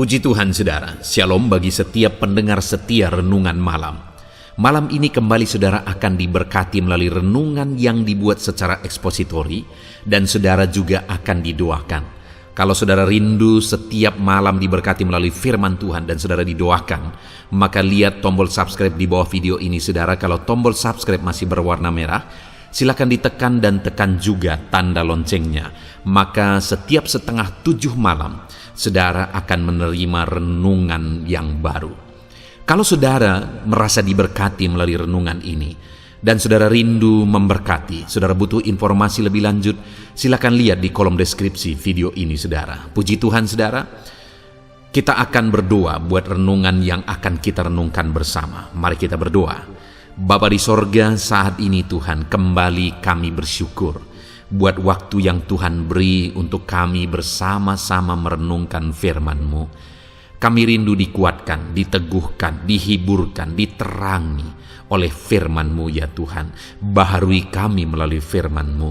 Puji Tuhan saudara, shalom bagi setiap pendengar setia renungan malam. Malam ini kembali saudara akan diberkati melalui renungan yang dibuat secara ekspositori dan saudara juga akan didoakan. Kalau saudara rindu setiap malam diberkati melalui firman Tuhan dan saudara didoakan, maka lihat tombol subscribe di bawah video ini saudara. Kalau tombol subscribe masih berwarna merah, silakan ditekan dan tekan juga tanda loncengnya. Maka setiap 6:30 malam, saudara akan menerima renungan yang baru. Kalau saudara merasa diberkati melalui renungan ini, dan saudara rindu memberkati, saudara butuh informasi lebih lanjut, silakan lihat di kolom deskripsi video ini saudara. Puji Tuhan saudara, kita akan berdoa buat renungan yang akan kita renungkan bersama. Mari kita berdoa. Bapa di sorga, saat ini Tuhan kembali kami bersyukur buat waktu yang Tuhan beri untuk kami bersama-sama merenungkan firman-Mu. Kami rindu dikuatkan, diteguhkan, dihiburkan, diterangi oleh firman-Mu ya Tuhan. Baharui kami melalui firman-Mu.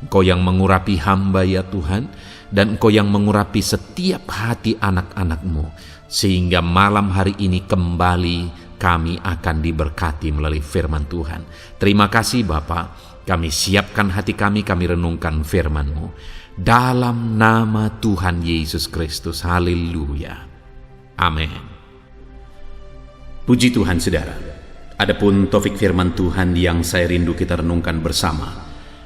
Engkau yang mengurapi hamba ya Tuhan, dan Engkau yang mengurapi setiap hati anak-anak-Mu, sehingga malam hari ini kembali kami akan diberkati melalui firman Tuhan. Terima kasih Bapa. Kami siapkan hati kami renungkan firman-Mu. Dalam nama Tuhan Yesus Kristus. Haleluya. Amin. Puji Tuhan saudara. Adapun topik firman Tuhan yang saya rindu kita renungkan bersama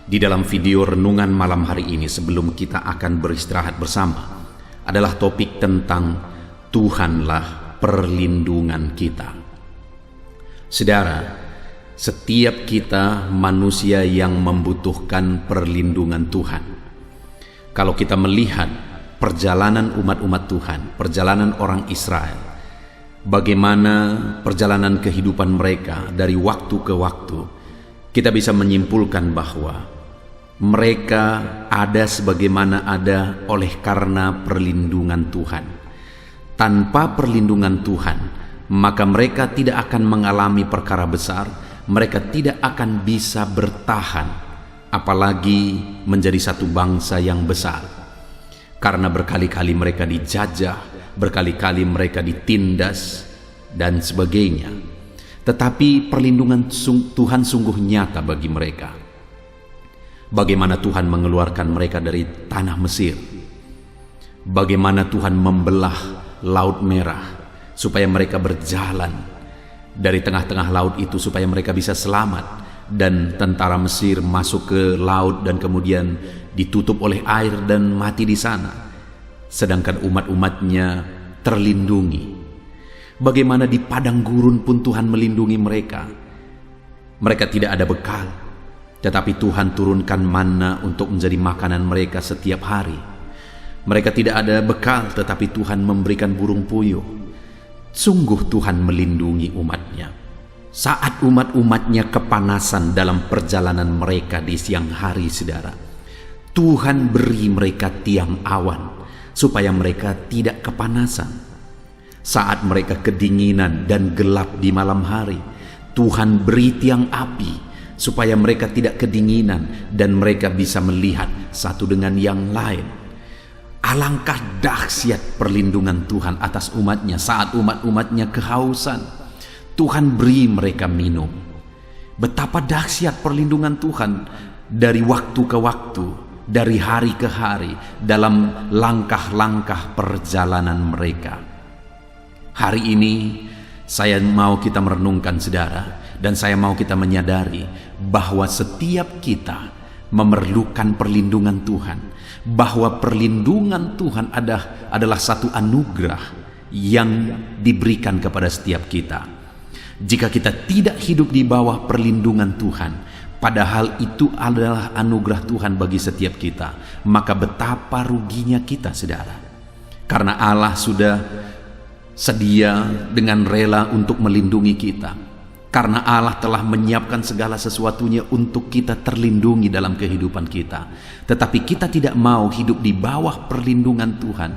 di dalam video renungan malam hari ini sebelum kita akan beristirahat bersama adalah topik tentang Tuhanlah perlindungan kita. Saudara, setiap kita manusia yang membutuhkan perlindungan Tuhan. Kalau kita melihat perjalanan umat-umat Tuhan, perjalanan orang Israel, bagaimana perjalanan kehidupan mereka dari waktu ke waktu, kita bisa menyimpulkan bahwa mereka ada sebagaimana ada oleh karena perlindungan Tuhan. Tanpa perlindungan Tuhan, maka mereka tidak akan mengalami perkara besar, mereka tidak akan bisa bertahan, apalagi menjadi satu bangsa yang besar. Karena berkali-kali mereka dijajah, berkali-kali mereka ditindas, dan sebagainya. Tetapi perlindungan Tuhan sungguh nyata bagi mereka. Bagaimana Tuhan mengeluarkan mereka dari tanah Mesir, bagaimana Tuhan membelah Laut Merah, supaya mereka berjalan dari tengah-tengah laut itu supaya mereka bisa selamat, dan tentara Mesir masuk ke laut dan kemudian ditutup oleh air dan mati di sana, sedangkan umat-umatnya terlindungi. Bagaimana di padang gurun pun Tuhan melindungi mereka. Mereka tidak ada bekal, tetapi Tuhan turunkan manna untuk menjadi makanan mereka setiap hari. Mereka tidak ada bekal, tetapi Tuhan memberikan burung puyuh. Sungguh Tuhan melindungi umatnya. Saat umat-umatnya kepanasan dalam perjalanan mereka di siang hari saudara, Tuhan beri mereka tiang awan supaya mereka tidak kepanasan. Saat mereka kedinginan dan gelap di malam hari, Tuhan beri tiang api supaya mereka tidak kedinginan dan mereka bisa melihat satu dengan yang lain. Alangkah dahsyat perlindungan Tuhan atas umatnya saat umat-umatnya kehausan. Tuhan beri mereka minum. Betapa dahsyat perlindungan Tuhan dari waktu ke waktu, dari hari ke hari, dalam langkah-langkah perjalanan mereka. Hari ini saya mau kita merenungkan saudara, dan saya mau kita menyadari bahwa setiap kita memerlukan perlindungan Tuhan, bahwa perlindungan Tuhan adalah satu anugerah yang diberikan kepada setiap kita. Jika kita tidak hidup di bawah perlindungan Tuhan, padahal itu adalah anugerah Tuhan bagi setiap kita, maka betapa ruginya kita saudara. Karena Allah sudah sedia dengan rela untuk melindungi kita. Karena Allah telah menyiapkan segala sesuatunya untuk kita terlindungi dalam kehidupan kita. Tetapi kita tidak mau hidup di bawah perlindungan Tuhan.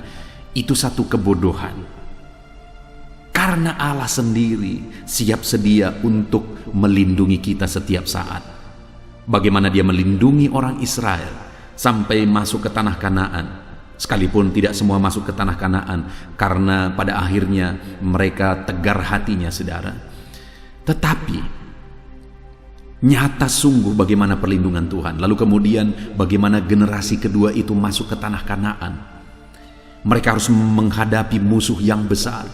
Itu satu kebodohan. Karena Allah sendiri siap sedia untuk melindungi kita setiap saat. Bagaimana Dia melindungi orang Israel sampai masuk ke tanah Kanaan. Sekalipun tidak semua masuk ke tanah Kanaan, karena pada akhirnya mereka tegar hatinya, saudara. Tetapi nyata sungguh bagaimana perlindungan Tuhan. Lalu kemudian bagaimana generasi kedua itu masuk ke tanah Kanaan. Mereka harus menghadapi musuh yang besar.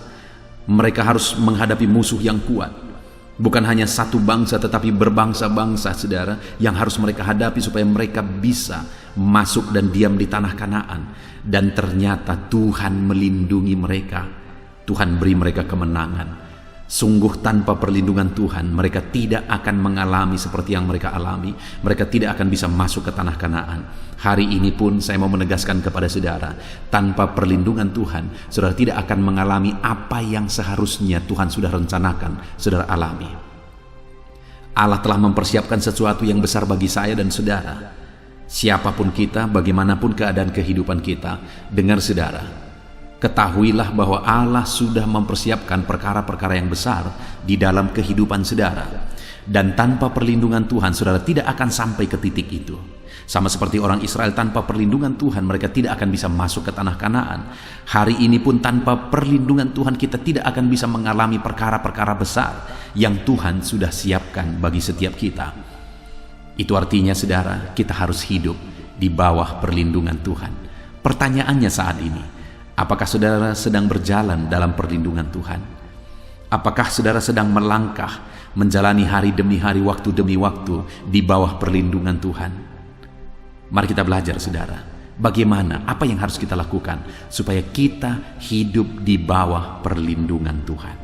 Mereka harus menghadapi musuh yang kuat. Bukan hanya satu bangsa, tetapi berbangsa-bangsa, saudara, yang harus mereka hadapi supaya mereka bisa masuk dan diam di tanah Kanaan. Dan ternyata Tuhan melindungi mereka. Tuhan beri mereka kemenangan. Sungguh tanpa perlindungan Tuhan, mereka tidak akan mengalami seperti yang mereka alami. Mereka tidak akan bisa masuk ke tanah Kanaan. Hari ini pun saya mau menegaskan kepada saudara, tanpa perlindungan Tuhan, saudara tidak akan mengalami apa yang seharusnya Tuhan sudah rencanakan saudara alami. Allah telah mempersiapkan sesuatu yang besar bagi saya dan saudara. Siapapun kita, bagaimanapun keadaan kehidupan kita, dengar saudara, ketahuilah bahwa Allah sudah mempersiapkan perkara-perkara yang besar di dalam kehidupan saudara. Dan tanpa perlindungan Tuhan, saudara tidak akan sampai ke titik itu. Sama seperti orang Israel, tanpa perlindungan Tuhan mereka tidak akan bisa masuk ke tanah Kanaan. Hari ini pun tanpa perlindungan Tuhan kita tidak akan bisa mengalami perkara-perkara besar yang Tuhan sudah siapkan bagi setiap kita. Itu artinya saudara, kita harus hidup di bawah perlindungan Tuhan. Pertanyaannya saat ini, apakah saudara sedang berjalan dalam perlindungan Tuhan? Apakah saudara sedang melangkah, menjalani hari demi hari, waktu demi waktu di bawah perlindungan Tuhan? Mari kita belajar saudara, bagaimana, apa yang harus kita lakukan supaya kita hidup di bawah perlindungan Tuhan.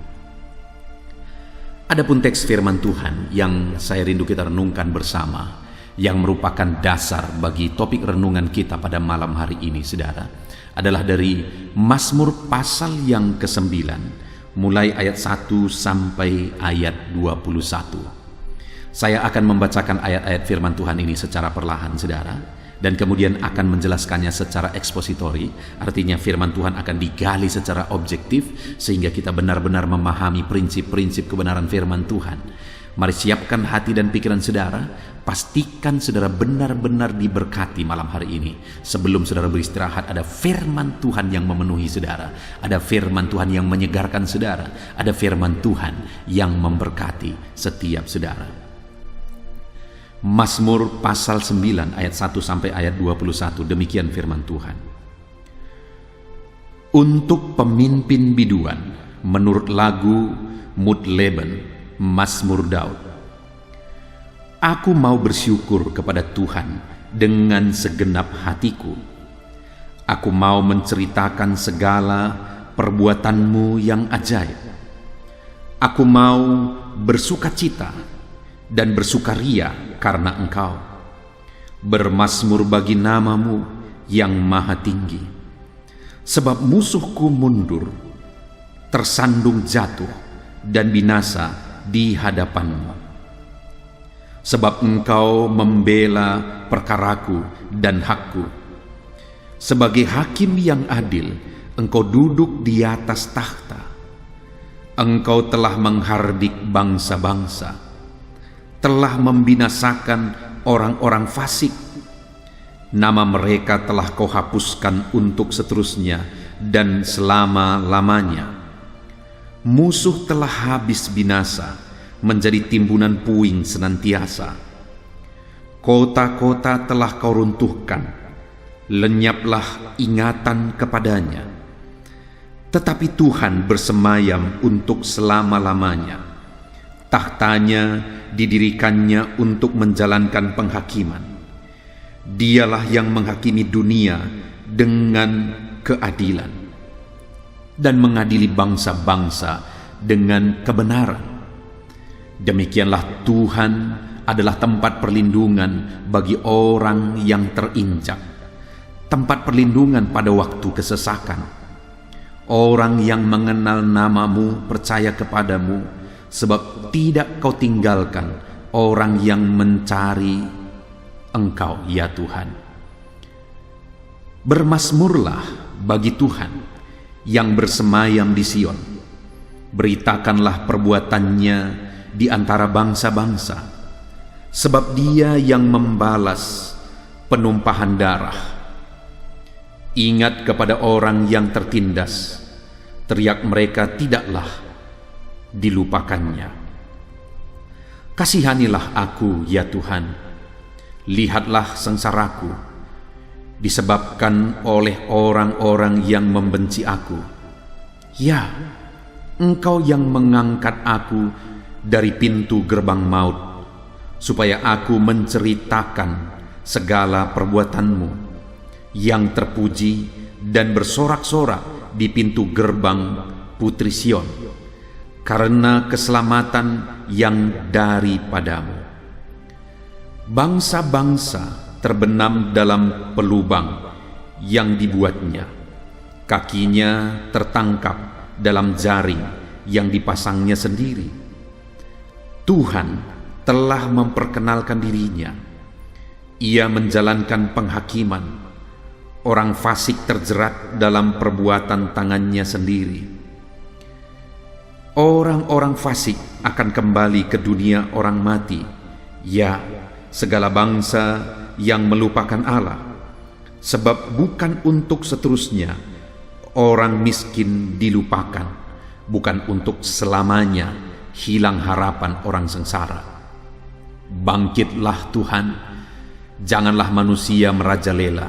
Adapun teks firman Tuhan yang saya rindu kita renungkan bersama, yang merupakan dasar bagi topik renungan kita pada malam hari ini saudara, adalah dari Mazmur pasal yang ke-9, mulai ayat 1 sampai ayat 21. Saya akan membacakan ayat-ayat firman Tuhan ini secara perlahan saudara, dan kemudian akan menjelaskannya secara ekspositori. Artinya firman Tuhan akan digali secara objektif sehingga kita benar-benar memahami prinsip-prinsip kebenaran firman Tuhan. Mari siapkan hati dan pikiran saudara, pastikan saudara benar-benar diberkati malam hari ini. Sebelum saudara beristirahat, ada firman Tuhan yang memenuhi saudara, ada firman Tuhan yang menyegarkan saudara, ada firman Tuhan yang memberkati setiap saudara. Mazmur pasal 9 ayat 1 sampai ayat 21, demikian firman Tuhan. Untuk pemimpin biduan menurut lagu Mudleben, Mazmur Daud. Aku mau bersyukur kepada Tuhan dengan segenap hatiku. Aku mau menceritakan segala perbuatanmu yang ajaib. Aku mau bersukacita dan bersukaria karena Engkau, bermazmur bagi namamu yang maha tinggi. Sebab musuhku mundur, tersandung jatuh, dan binasa di hadapanmu. Sebab Engkau membela perkaraku dan hakku. Sebagai hakim yang adil, Engkau duduk di atas takhta. Engkau telah menghardik bangsa-bangsa, telah membinasakan orang-orang fasik. Nama mereka telah Kau hapuskan untuk seterusnya dan selama-lamanya. Musuh telah habis binasa, menjadi timbunan puing senantiasa. Kota-kota telah Kau runtuhkan, lenyaplah ingatan kepadanya. Tetapi Tuhan bersemayam untuk selama-lamanya. Tahtanya didirikannya untuk menjalankan penghakiman. Dialah yang menghakimi dunia dengan keadilan dan mengadili bangsa-bangsa dengan kebenaran. Demikianlah Tuhan adalah tempat perlindungan bagi orang yang terinjak, tempat perlindungan pada waktu kesesakan. Orang yang mengenal namamu percaya kepadamu, sebab tidak Kau tinggalkan orang yang mencari Engkau, ya Tuhan. Bermazmurlah bagi Tuhan yang bersemayam di Sion. Beritakanlah perbuatannya di antara bangsa-bangsa, sebab Dia yang membalas penumpahan darah. Ingat kepada orang yang tertindas, teriak mereka tidaklah dilupakannya. Kasihanilah aku, ya Tuhan, lihatlah sengsaraku, disebabkan oleh orang-orang yang membenci aku. Ya, Engkau yang mengangkat aku dari pintu gerbang maut, supaya aku menceritakan segala perbuatanmu, yang terpuji dan bersorak-sorak di pintu gerbang Putri Sion, karena keselamatan yang daripadamu. Bangsa-bangsa terbenam dalam pelubang yang dibuatnya, kakinya tertangkap dalam jaring yang dipasangnya sendiri. Tuhan telah memperkenalkan dirinya. Ia menjalankan penghakiman. Orang fasik terjerat dalam perbuatan tangannya sendiri. Orang-orang fasik akan kembali ke dunia orang mati. Ya, segala bangsa yang melupakan Allah. Sebab bukan untuk seterusnya orang miskin dilupakan, bukan untuk selamanya hilang harapan orang sengsara. Bangkitlah Tuhan, janganlah manusia merajalela.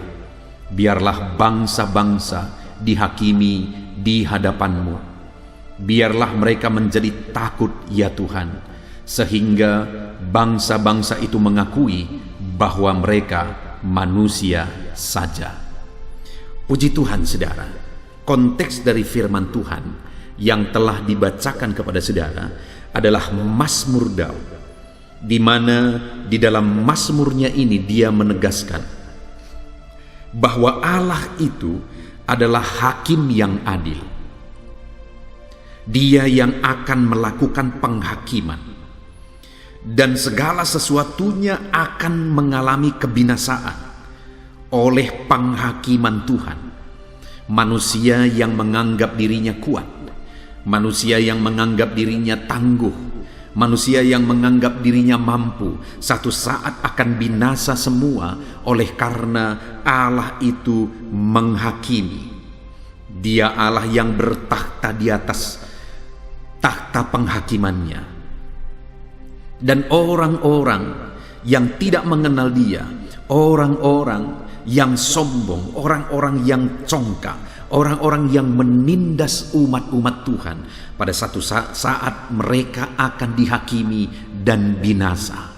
Biarlah bangsa-bangsa dihakimi di hadapan-Mu. Biarlah mereka menjadi takut, ya Tuhan, sehingga bangsa-bangsa itu mengakui bahwa mereka manusia saja. Puji Tuhan, saudara. Konteks dari firman Tuhan yang telah dibacakan kepada saudara adalah Mazmur Daud, di mana di dalam Mazmurnya ini dia menegaskan bahwa Allah itu adalah hakim yang adil. Dia yang akan melakukan penghakiman, dan segala sesuatunya akan mengalami kebinasaan oleh penghakiman Tuhan. Manusia yang menganggap dirinya kuat, manusia yang menganggap dirinya tangguh, manusia yang menganggap dirinya mampu, satu saat akan binasa semua oleh karena Allah itu menghakimi. Dia Allah yang bertakhta di atas takhta penghakimannya. Dan orang-orang yang tidak mengenal Dia, orang-orang yang sombong, orang-orang yang congkak, orang-orang yang menindas umat-umat Tuhan, pada satu saat mereka akan dihakimi dan binasa.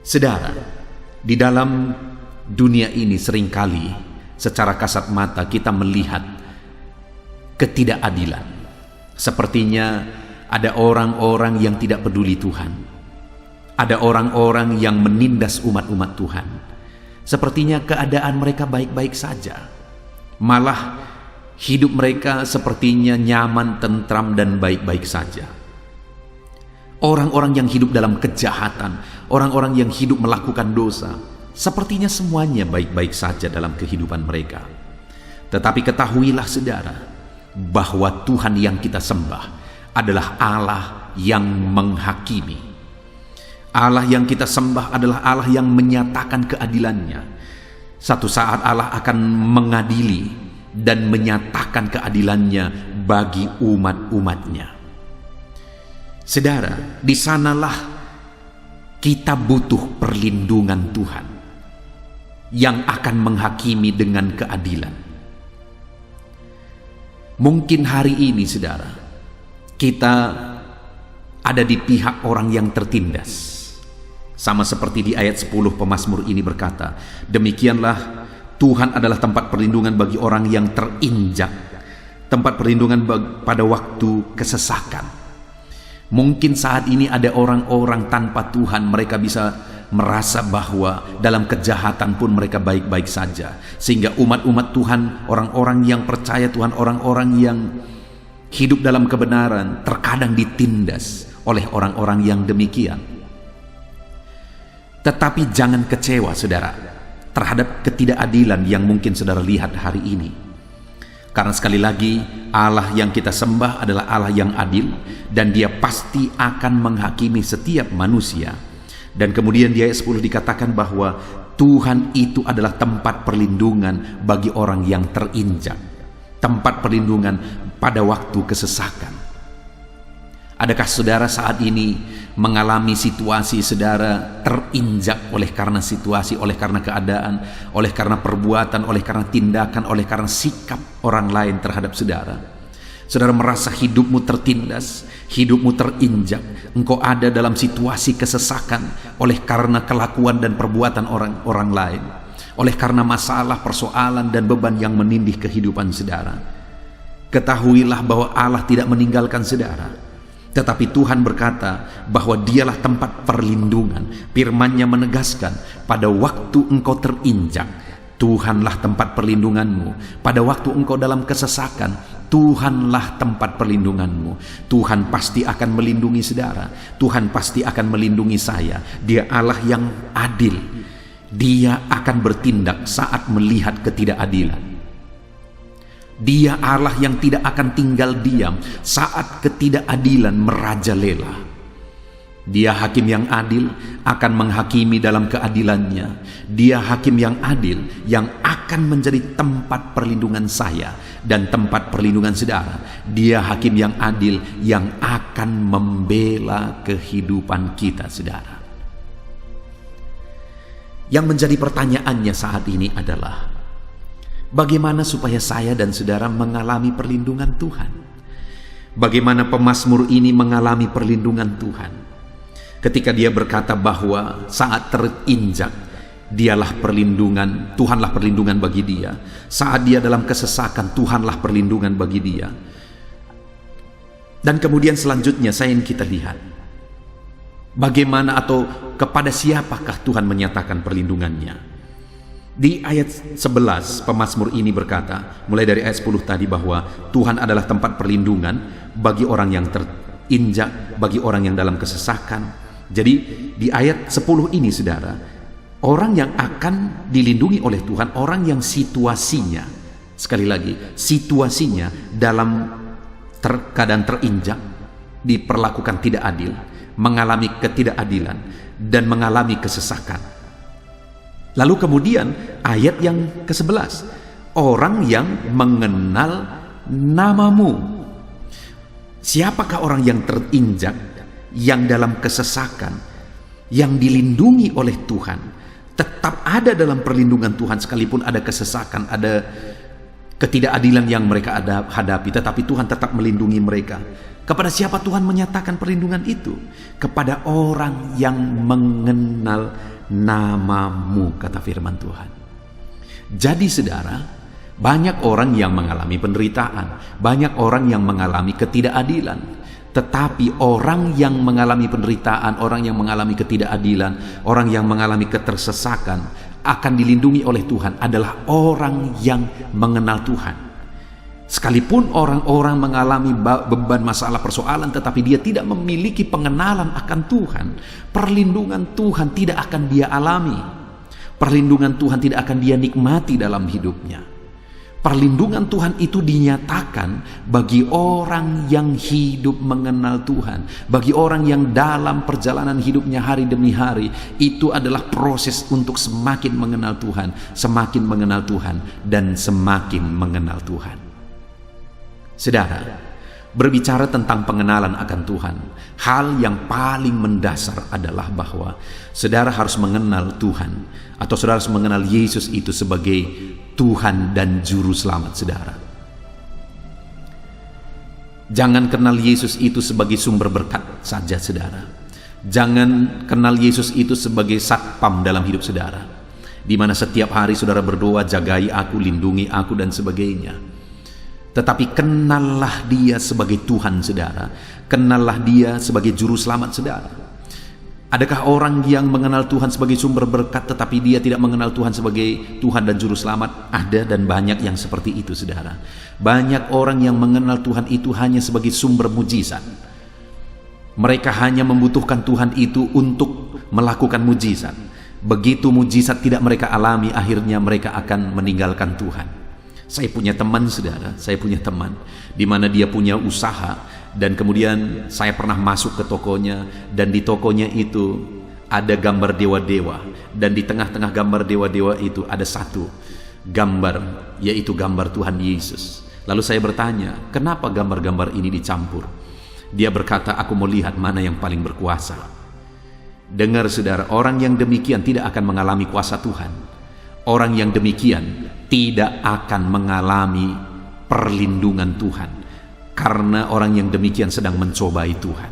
Saudara, di dalam dunia ini seringkali secara kasat mata kita melihat ketidakadilan. Sepertinya ada orang-orang yang tidak peduli Tuhan. Ada orang-orang yang menindas umat-umat Tuhan. Sepertinya keadaan mereka baik-baik saja. Malah hidup mereka sepertinya nyaman, tentram, dan baik-baik saja. Orang-orang yang hidup dalam kejahatan, orang-orang yang hidup melakukan dosa, sepertinya semuanya baik-baik saja dalam kehidupan mereka. Tetapi ketahuilah saudara, bahwa Tuhan yang kita sembah adalah Allah yang menghakimi. Allah yang kita sembah adalah Allah yang menyatakan keadilannya. Satu saat Allah akan mengadili dan menyatakan keadilannya bagi umat-umatnya. Saudara, di sanalah kita butuh perlindungan Tuhan yang akan menghakimi dengan keadilan. Mungkin hari ini, saudara, kita ada di pihak orang yang tertindas. Sama seperti di ayat 10 pemazmur ini berkata, demikianlah Tuhan adalah tempat perlindungan bagi orang yang terinjak, tempat perlindungan pada waktu kesesakan. Mungkin saat ini ada orang-orang tanpa Tuhan, mereka bisa merasa bahwa dalam kejahatan pun mereka baik-baik saja. Sehingga umat-umat Tuhan, orang-orang yang percaya Tuhan, orang-orang yang hidup dalam kebenaran, terkadang ditindas oleh orang-orang yang demikian. Tetapi jangan kecewa, saudara, terhadap ketidakadilan yang mungkin saudara lihat hari ini. Karena sekali lagi, Allah yang kita sembah adalah Allah yang adil, dan Dia pasti akan menghakimi setiap manusia. Dan kemudian di ayat 10 dikatakan bahwa Tuhan itu adalah tempat perlindungan bagi orang yang terinjak, tempat perlindungan pada waktu kesesakan. Adakah saudara saat ini mengalami situasi saudara terinjak oleh karena situasi, oleh karena keadaan, oleh karena perbuatan, oleh karena tindakan, oleh karena sikap orang lain terhadap saudara? Saudara merasa hidupmu tertindas, hidupmu terinjak, engkau ada dalam situasi kesesakan oleh karena kelakuan dan perbuatan orang lain, oleh karena masalah, persoalan dan beban yang menindih kehidupan saudara. Ketahuilah bahwa Allah tidak meninggalkan saudara, tetapi Tuhan berkata bahwa dialah tempat perlindungan. Firman-Nya menegaskan, pada waktu engkau terinjak, Tuhanlah tempat perlindunganmu. Pada waktu engkau dalam kesesakan, Tuhanlah tempat perlindunganmu. Tuhan pasti akan melindungi saudara. Tuhan pasti akan melindungi saya. Dia Allah yang adil. Dia akan bertindak saat melihat ketidakadilan. Dia Allah yang tidak akan tinggal diam saat ketidakadilan merajalela. Dia hakim yang adil, akan menghakimi dalam keadilannya. Dia hakim yang adil yang akan menjadi tempat perlindungan saya dan tempat perlindungan saudara. Dia hakim yang adil yang akan membela kehidupan kita, saudara. Yang menjadi pertanyaannya saat ini adalah, bagaimana supaya saya dan saudara mengalami perlindungan Tuhan? Bagaimana pemazmur ini mengalami perlindungan Tuhan? Ketika dia berkata bahwa saat terinjak, dialah perlindungan, Tuhanlah perlindungan bagi dia. Saat dia dalam kesesakan, Tuhanlah perlindungan bagi dia. Dan kemudian selanjutnya saya ingin kita lihat, bagaimana atau kepada siapakah Tuhan menyatakan perlindungannya. Di ayat 11 pemazmur ini berkata, mulai dari ayat 10 tadi, bahwa Tuhan adalah tempat perlindungan bagi orang yang terinjak, bagi orang yang dalam kesesakan. Jadi di ayat 10 ini saudara, orang yang akan dilindungi oleh Tuhan, orang yang situasinya, sekali lagi, situasinya dalam keadaan terinjak, diperlakukan tidak adil, mengalami ketidakadilan dan mengalami kesesakan. Lalu kemudian ayat yang ke-11, orang yang mengenal namamu. Siapakah orang yang terinjak, yang dalam kesesakan, yang dilindungi oleh Tuhan, tetap ada dalam perlindungan Tuhan sekalipun ada kesesakan, ada ketidakadilan yang mereka hadapi, tetapi Tuhan tetap melindungi mereka. Kepada siapa Tuhan menyatakan perlindungan itu? Kepada orang yang mengenal namamu, kata firman Tuhan. Jadi saudara, banyak orang yang mengalami penderitaan, banyak orang yang mengalami ketidakadilan. Tetapi orang yang mengalami penderitaan, orang yang mengalami ketidakadilan, orang yang mengalami ketersesakan akan dilindungi oleh Tuhan adalah orang yang mengenal Tuhan. Sekalipun orang-orang mengalami beban, masalah, persoalan, tetapi dia tidak memiliki pengenalan akan Tuhan, perlindungan Tuhan tidak akan dia alami. Perlindungan Tuhan tidak akan dia nikmati dalam hidupnya. Perlindungan Tuhan itu dinyatakan bagi orang yang hidup mengenal Tuhan, bagi orang yang dalam perjalanan hidupnya hari demi hari. Itu adalah proses untuk semakin mengenal Tuhan, semakin mengenal Tuhan, dan semakin mengenal Tuhan. Saudara, berbicara tentang pengenalan akan Tuhan, hal yang paling mendasar adalah bahwa saudara harus mengenal Tuhan, atau saudara harus mengenal Yesus itu sebagai Tuhan dan Juru Selamat saudara. Jangan kenal Yesus itu sebagai sumber berkat saja saudara. Jangan kenal Yesus itu sebagai satpam dalam hidup saudara, di mana setiap hari saudara berdoa, jagai aku, lindungi aku dan sebagainya. Tetapi kenallah dia sebagai Tuhan saudara. Kenallah dia sebagai Juru Selamat saudara. Adakah orang yang mengenal Tuhan sebagai sumber berkat tetapi dia tidak mengenal Tuhan sebagai Tuhan dan Juru Selamat? Ada, dan banyak yang seperti itu saudara. Banyak orang yang mengenal Tuhan itu hanya sebagai sumber mujizat. Mereka hanya membutuhkan Tuhan itu untuk melakukan mujizat. Begitu mujizat tidak mereka alami, akhirnya mereka akan meninggalkan Tuhan. Saya punya teman saudara, saya punya teman di mana dia punya usaha, dan kemudian saya pernah masuk ke tokonya, dan di tokonya itu ada gambar dewa-dewa, dan di tengah-tengah gambar dewa-dewa itu ada satu gambar, yaitu gambar Tuhan Yesus. Lalu saya bertanya, kenapa gambar-gambar ini dicampur? Dia berkata, aku mau lihat mana yang paling berkuasa. Dengar saudara, orang yang demikian tidak akan mengalami kuasa Tuhan. Orang yang demikian tidak akan mengalami perlindungan Tuhan, karena orang yang demikian sedang mencobai Tuhan.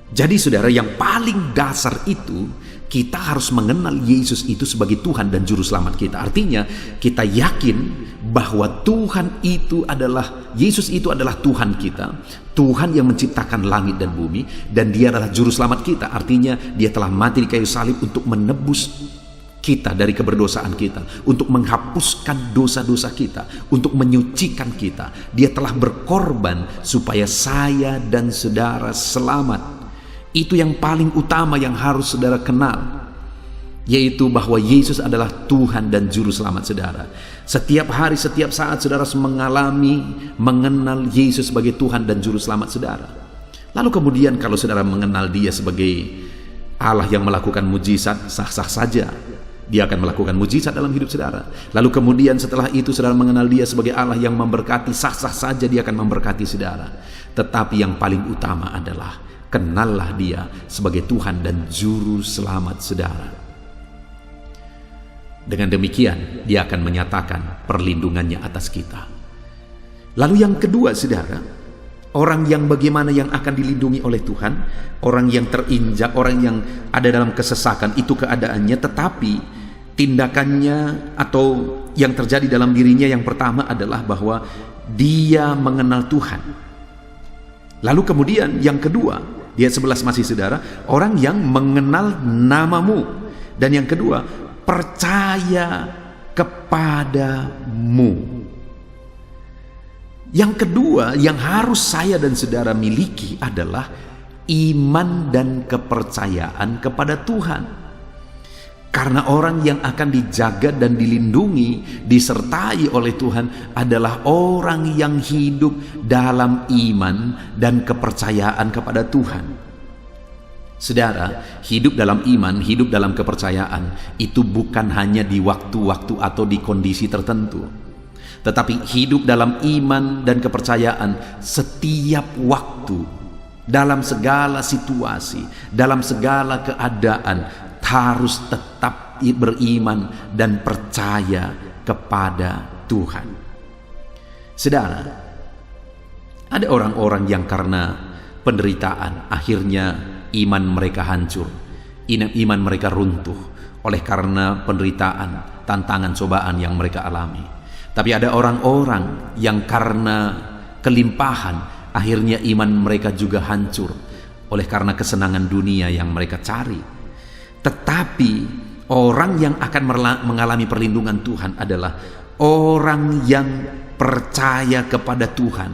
Jadi saudara, yang paling dasar itu kita harus mengenal Yesus itu sebagai Tuhan dan Juru Selamat kita. Artinya kita yakin bahwa Tuhan itu adalah, Yesus itu adalah Tuhan kita, Tuhan yang menciptakan langit dan bumi, dan Dia adalah Juru Selamat kita. Artinya Dia telah mati di kayu salib untuk menebus kita dari keberdosaan kita, untuk menghapuskan dosa-dosa kita, untuk menyucikan kita. Dia telah berkorban supaya saya dan saudara selamat. Itu yang paling utama yang harus saudara kenal, yaitu bahwa Yesus adalah Tuhan dan Juru Selamat saudara. Setiap hari, setiap saat saudara harus mengenal Yesus sebagai Tuhan dan Juru Selamat saudara. Lalu kemudian kalau saudara mengenal Dia sebagai Allah yang melakukan mujizat, sah-sah saja Dia akan melakukan mujizat dalam hidup saudara. Lalu kemudian setelah itu saudara mengenal Dia sebagai Allah yang memberkati, sah-sah saja Dia akan memberkati saudara. Tetapi yang paling utama adalah kenallah Dia sebagai Tuhan dan Juru Selamat saudara. Dengan demikian Dia akan menyatakan perlindungannya atas kita. Lalu yang kedua saudara, orang yang bagaimana yang akan dilindungi oleh Tuhan? Orang yang terinjak, orang yang ada dalam kesesakan, itu keadaannya, tetapi tindakannya atau yang terjadi dalam dirinya yang pertama adalah bahwa dia mengenal Tuhan. Lalu kemudian yang kedua, di ayat 11 masih saudara, orang yang mengenal namamu. Dan yang kedua, percaya kepadamu. Yang kedua yang harus saya dan saudara miliki adalah iman dan kepercayaan kepada Tuhan. Karena orang yang akan dijaga dan dilindungi, disertai oleh Tuhan adalah orang yang hidup dalam iman dan kepercayaan kepada Tuhan. Saudara, hidup dalam iman, hidup dalam kepercayaan itu bukan hanya di waktu-waktu atau di kondisi tertentu, tetapi hidup dalam iman dan kepercayaan setiap waktu, dalam segala situasi, dalam segala keadaan, harus tetap beriman dan percaya kepada Tuhan. Saudara, ada orang-orang yang karena penderitaan akhirnya iman mereka hancur, iman mereka runtuh oleh karena penderitaan, tantangan, cobaan yang mereka alami. Tapi ada orang-orang yang karena kelimpahan akhirnya iman mereka juga hancur oleh karena kesenangan dunia yang mereka cari. Tetapi orang yang akan mengalami perlindungan Tuhan adalah orang yang percaya kepada Tuhan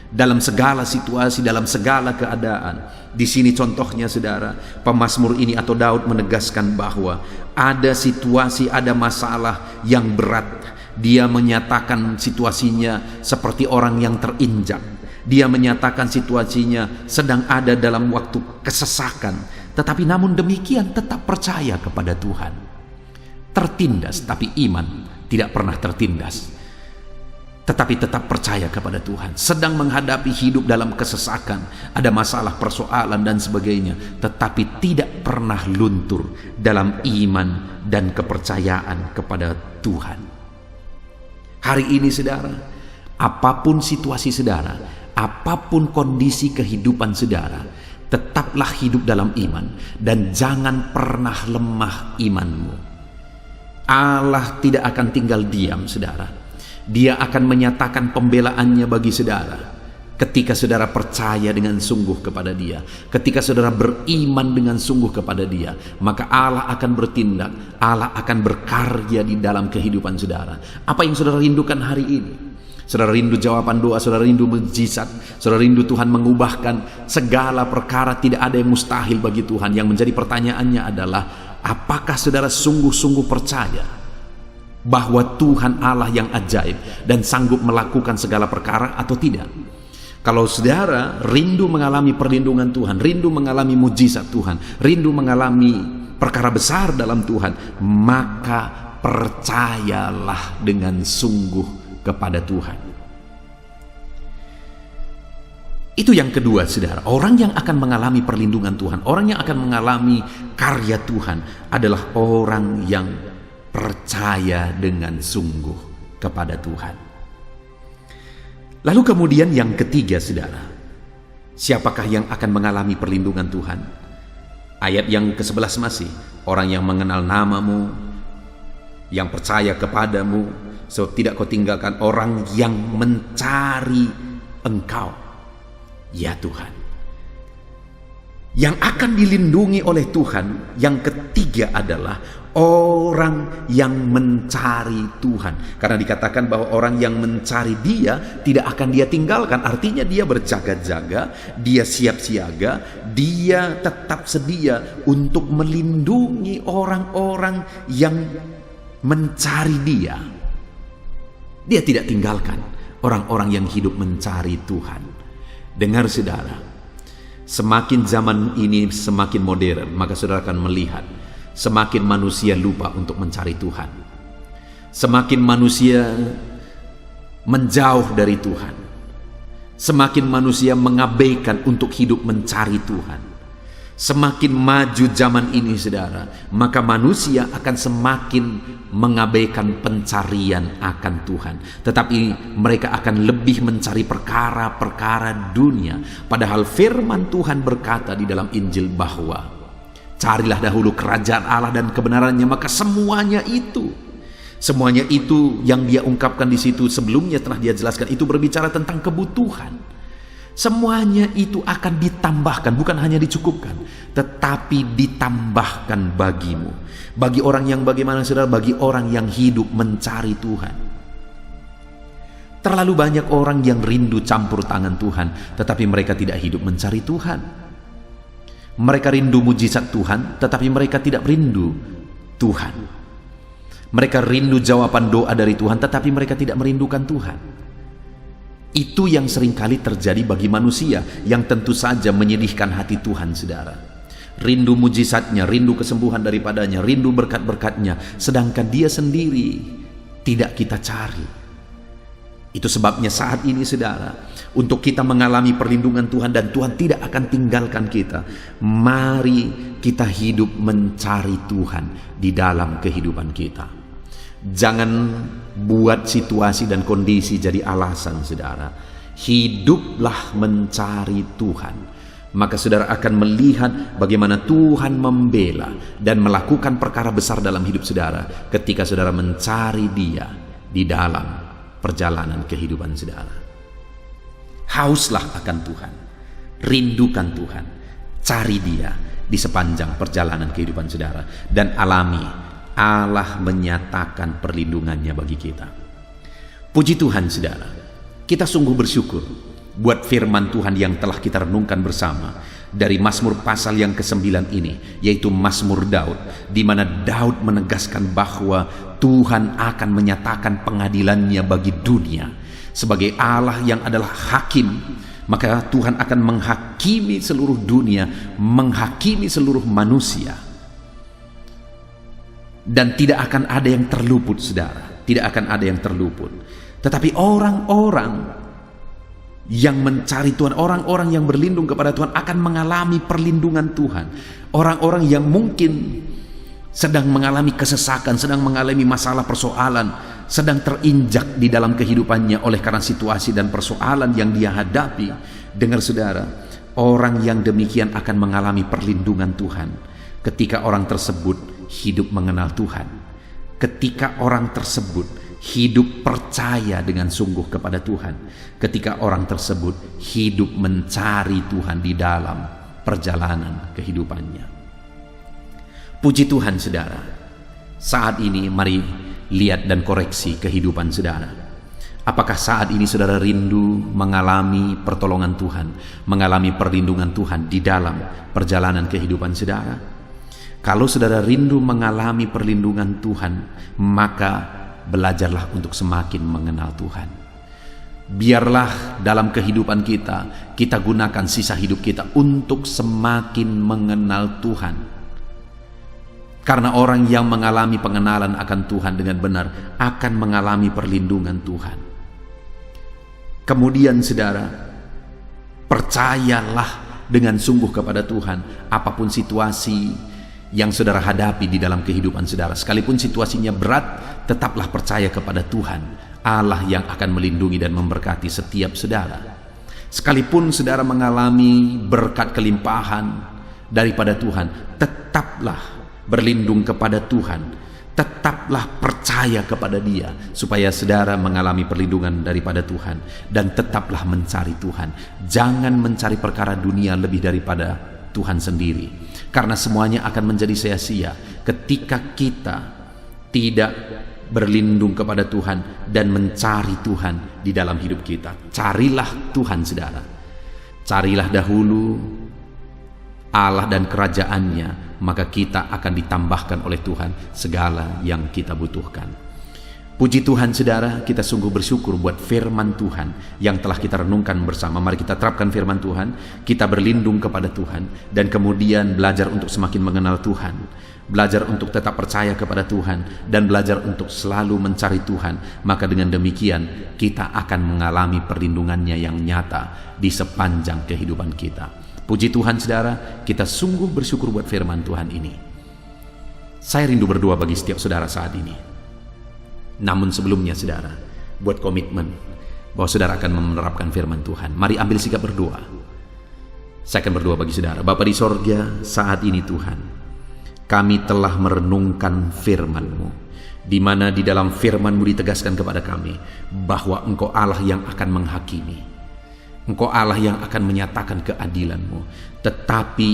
dalam segala situasi, dalam segala keadaan. Di sini contohnya saudara, pemazmur ini atau Daud menegaskan bahwa ada situasi, ada masalah yang berat. Dia menyatakan situasinya seperti orang yang terinjak. Dia menyatakan situasinya sedang ada dalam waktu kesesakan. Tetapi namun demikian tetap percaya kepada Tuhan. Tertindas, tapi iman tidak pernah tertindas. Tetapi tetap percaya kepada Tuhan. Sedang menghadapi hidup dalam kesesakan, ada masalah, persoalan dan sebagainya, tetapi tidak pernah luntur dalam iman dan kepercayaan kepada Tuhan. Hari ini saudara, apapun situasi saudara, apapun kondisi kehidupan saudara, tetaplah hidup dalam iman dan jangan pernah lemah imanmu. Allah tidak akan tinggal diam saudara. Dia akan menyatakan pembelaannya bagi saudara ketika saudara percaya dengan sungguh kepada Dia, ketika saudara beriman dengan sungguh kepada Dia, maka Allah akan bertindak, Allah akan berkarya di dalam kehidupan saudara. Apa yang saudara rindukan hari ini? Saudara rindu jawaban doa, saudara rindu mujizat, saudara rindu Tuhan mengubahkan segala perkara. Tidak ada yang mustahil bagi Tuhan. Yang menjadi pertanyaannya adalah, apakah saudara sungguh-sungguh percaya bahwa Tuhan Allah yang ajaib dan sanggup melakukan segala perkara atau tidak? Kalau saudara rindu mengalami perlindungan Tuhan, rindu mengalami mujizat Tuhan, rindu mengalami perkara besar dalam Tuhan, maka percayalah dengan sungguh kepada Tuhan. Itu yang kedua, saudara. Orang yang akan mengalami perlindungan Tuhan, orang yang akan mengalami karya Tuhan adalah orang yang percaya dengan sungguh kepada Tuhan. Lalu kemudian yang ketiga, saudara, siapakah yang akan mengalami perlindungan Tuhan? Ayat yang ke-11 masih, orang yang mengenal namamu, yang percaya kepadamu, tidak kau tinggalkan, orang yang mencari Engkau, ya Tuhan. Yang akan dilindungi oleh Tuhan, yang ketiga adalah orang yang mencari Tuhan. Karena dikatakan bahwa orang yang mencari Dia tidak akan Dia tinggalkan. Artinya dia berjaga-jaga, dia siap siaga, dia tetap sedia untuk melindungi orang-orang yang mencari Dia. Dia tidak tinggalkan orang-orang yang hidup mencari Tuhan. Dengar saudara, semakin zaman ini semakin modern, maka saudara akan melihat semakin manusia lupa untuk mencari Tuhan. Semakin manusia menjauh dari Tuhan. Semakin manusia mengabaikan untuk hidup mencari Tuhan. Semakin maju zaman ini, saudara, maka manusia akan semakin mengabaikan pencarian akan Tuhan. Tetapi mereka akan lebih mencari perkara-perkara dunia. Padahal firman Tuhan berkata di dalam Injil bahwa carilah dahulu kerajaan Allah dan kebenarannya, maka semuanya itu yang dia ungkapkan di situ sebelumnya telah dia jelaskan, itu berbicara tentang kebutuhan. Semuanya itu akan ditambahkan, bukan hanya dicukupkan, tetapi ditambahkan bagimu. Bagi orang yang bagaimana, saudara? Bagi orang yang hidup mencari Tuhan. Terlalu banyak orang yang rindu campur tangan Tuhan, tetapi mereka tidak hidup mencari Tuhan. Mereka rindu mujizat Tuhan, tetapi mereka tidak rindu Tuhan. Mereka rindu jawaban doa dari Tuhan, tetapi mereka tidak merindukan Tuhan. Itu yang seringkali terjadi bagi manusia, yang tentu saja menyedihkan hati Tuhan, saudara. Rindu mujizatnya, rindu kesembuhan daripadanya, rindu berkat-berkatnya, sedangkan dia sendiri tidak kita cari. Itu sebabnya saat ini, saudara, untuk kita mengalami perlindungan Tuhan dan Tuhan tidak akan tinggalkan kita, mari kita hidup mencari Tuhan di dalam kehidupan kita. Jangan buat situasi dan kondisi jadi alasan, saudara. Hiduplah mencari Tuhan. Maka saudara akan melihat bagaimana Tuhan membela dan melakukan perkara besar dalam hidup saudara ketika saudara mencari Dia di dalam perjalanan kehidupan saudara. Hauslah akan Tuhan, rindukan Tuhan, cari Dia di sepanjang perjalanan kehidupan saudara, dan alami Allah menyatakan perlindungannya bagi kita. Puji Tuhan, saudara. Kita sungguh bersyukur buat firman Tuhan yang telah kita renungkan bersama dari Mazmur pasal yang ke-9 ini, yaitu Mazmur Daud, di mana Daud menegaskan bahwa Tuhan akan menyatakan pengadilannya bagi dunia. Sebagai Allah yang adalah hakim, maka Tuhan akan menghakimi seluruh dunia, menghakimi seluruh manusia. Dan tidak akan ada yang terluput, saudara. Tidak akan ada yang terluput. Tetapi orang-orang yang mencari Tuhan, orang-orang yang berlindung kepada Tuhan akan mengalami perlindungan Tuhan. Orang-orang yang mungkin sedang mengalami kesesakan, sedang mengalami masalah persoalan, sedang terinjak di dalam kehidupannya oleh karena situasi dan persoalan yang dia hadapi. Dengar, saudara, orang yang demikian akan mengalami perlindungan Tuhan ketika orang tersebut hidup mengenal Tuhan, ketika orang tersebut hidup percaya dengan sungguh kepada Tuhan, ketika orang tersebut hidup mencari Tuhan di dalam perjalanan kehidupannya. Puji Tuhan, saudara. Saat ini mari lihat dan koreksi kehidupan saudara. Apakah saat ini saudara rindu mengalami pertolongan Tuhan, mengalami perlindungan Tuhan di dalam perjalanan kehidupan saudara? Kalau saudara rindu mengalami perlindungan Tuhan, maka belajarlah untuk semakin mengenal Tuhan. Biarlah dalam kehidupan kita gunakan sisa hidup kita untuk semakin mengenal Tuhan. Karena orang yang mengalami pengenalan akan Tuhan dengan benar akan mengalami perlindungan Tuhan. Kemudian saudara, percayalah dengan sungguh kepada Tuhan apapun situasi yang saudara hadapi di dalam kehidupan saudara. Sekalipun situasinya berat, tetaplah percaya kepada Tuhan, Allah yang akan melindungi dan memberkati setiap saudara. Sekalipun saudara mengalami berkat kelimpahan daripada Tuhan, tetaplah berlindung kepada Tuhan, tetaplah percaya kepada Dia, supaya saudara mengalami perlindungan daripada Tuhan, dan tetaplah mencari Tuhan. Jangan mencari perkara dunia lebih daripada Tuhan sendiri, karena semuanya akan menjadi sia-sia ketika kita tidak berlindung kepada Tuhan dan mencari Tuhan di dalam hidup kita. Carilah Tuhan saudara, carilah dahulu Allah dan kerajaannya, maka kita akan ditambahkan oleh Tuhan segala yang kita butuhkan. Puji Tuhan saudara, kita sungguh bersyukur buat firman Tuhan yang telah kita renungkan bersama. Mari kita terapkan firman Tuhan, kita berlindung kepada Tuhan, dan kemudian belajar untuk semakin mengenal Tuhan, belajar untuk tetap percaya kepada Tuhan, dan belajar untuk selalu mencari Tuhan. Maka dengan demikian kita akan mengalami perlindungannya yang nyata di sepanjang kehidupan kita. Puji Tuhan saudara, kita sungguh bersyukur buat firman Tuhan ini. Saya rindu berdoa bagi setiap saudara saat ini. Namun sebelumnya saudara, buat komitmen bahwa saudara akan menerapkan firman Tuhan. Mari ambil sikap berdoa. Saya akan berdoa bagi saudara. Bapa di sorga, saat ini Tuhan, kami telah merenungkan firman-Mu, di mana di dalam firman-Mu ditegaskan kepada kami bahwa Engkau Allah yang akan menghakimi, Engkau Allah yang akan menyatakan keadilan-Mu. Tetapi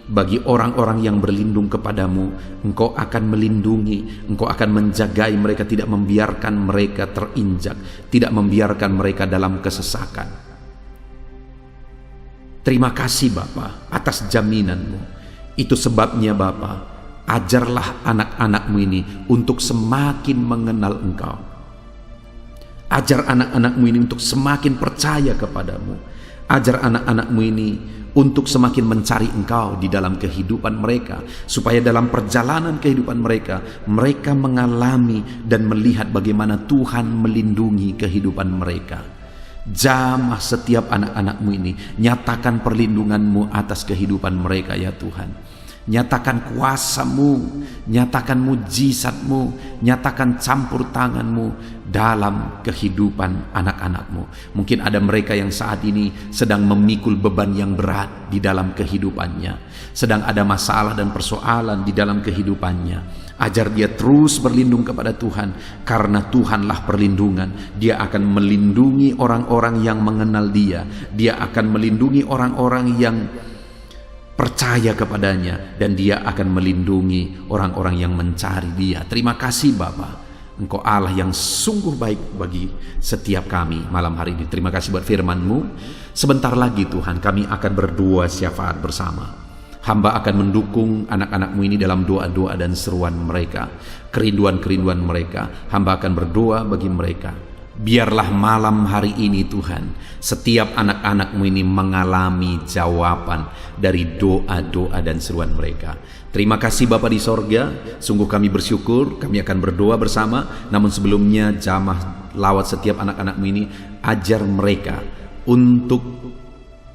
bagi orang-orang yang berlindung kepadamu, Engkau akan melindungi, Engkau akan menjagai mereka, tidak membiarkan mereka terinjak, tidak membiarkan mereka dalam kesesakan. Terima kasih Bapa atas jaminan-Mu. Itu sebabnya Bapa, ajarlah anak-anak-Mu ini untuk semakin mengenal Engkau. Ajar anak-anak-Mu ini untuk semakin percaya kepadamu. Ajar anak-anak-Mu ini untuk semakin mencari Engkau di dalam kehidupan mereka, supaya dalam perjalanan kehidupan mereka, mereka mengalami dan melihat bagaimana Tuhan melindungi kehidupan mereka. Jamah setiap anak-anak-Mu ini, nyatakan perlindungan-Mu atas kehidupan mereka ya Tuhan. Nyatakan kuasa-Mu, nyatakan mujizat-Mu, nyatakan campur tangan-Mu dalam kehidupan anak-anak-Mu. Mungkin ada mereka yang saat ini sedang memikul beban yang berat di dalam kehidupannya, sedang ada masalah dan persoalan di dalam kehidupannya. Ajar dia terus berlindung kepada Tuhan, karena Tuhanlah perlindungan. Dia akan melindungi orang-orang yang mengenal Dia. Dia akan melindungi orang-orang yang percaya kepadanya, dan Dia akan melindungi orang-orang yang mencari Dia. Terima kasih Bapa, Engkau Allah yang sungguh baik bagi setiap kami malam hari ini. Terima kasih buat firman-Mu. Sebentar lagi Tuhan, kami akan berdua syafaat bersama. Hamba akan mendukung anak-anak-Mu ini dalam doa-doa dan seruan mereka, kerinduan-kerinduan mereka. Hamba akan berdoa bagi mereka. Biarlah malam hari ini Tuhan, setiap anak-anak-Mu ini mengalami jawaban dari doa-doa dan seruan mereka. Terima kasih Bapa di sorga, sungguh kami bersyukur. Kami akan berdoa bersama. Namun sebelumnya, jamah lawat setiap anak-anak-Mu ini, ajar mereka untuk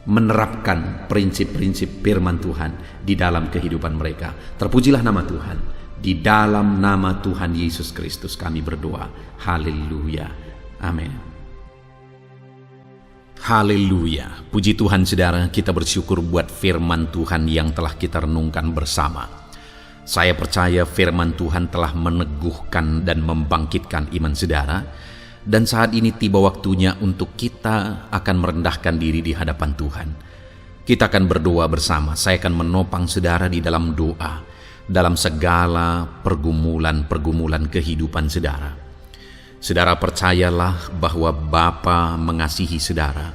menerapkan prinsip-prinsip firman Tuhan di dalam kehidupan mereka. Terpujilah nama Tuhan. Di dalam nama Tuhan Yesus Kristus kami berdoa. Haleluya. Amin. Haleluya. Puji Tuhan saudara, kita bersyukur buat firman Tuhan yang telah kita renungkan bersama. Saya percaya firman Tuhan telah meneguhkan dan membangkitkan iman saudara. Dan saat ini tiba waktunya untuk kita akan merendahkan diri di hadapan Tuhan. Kita akan berdoa bersama. Saya akan menopang saudara di dalam doa, dalam segala pergumulan-pergumulan kehidupan saudara. Saudara percayalah bahwa Bapa mengasihi saudara.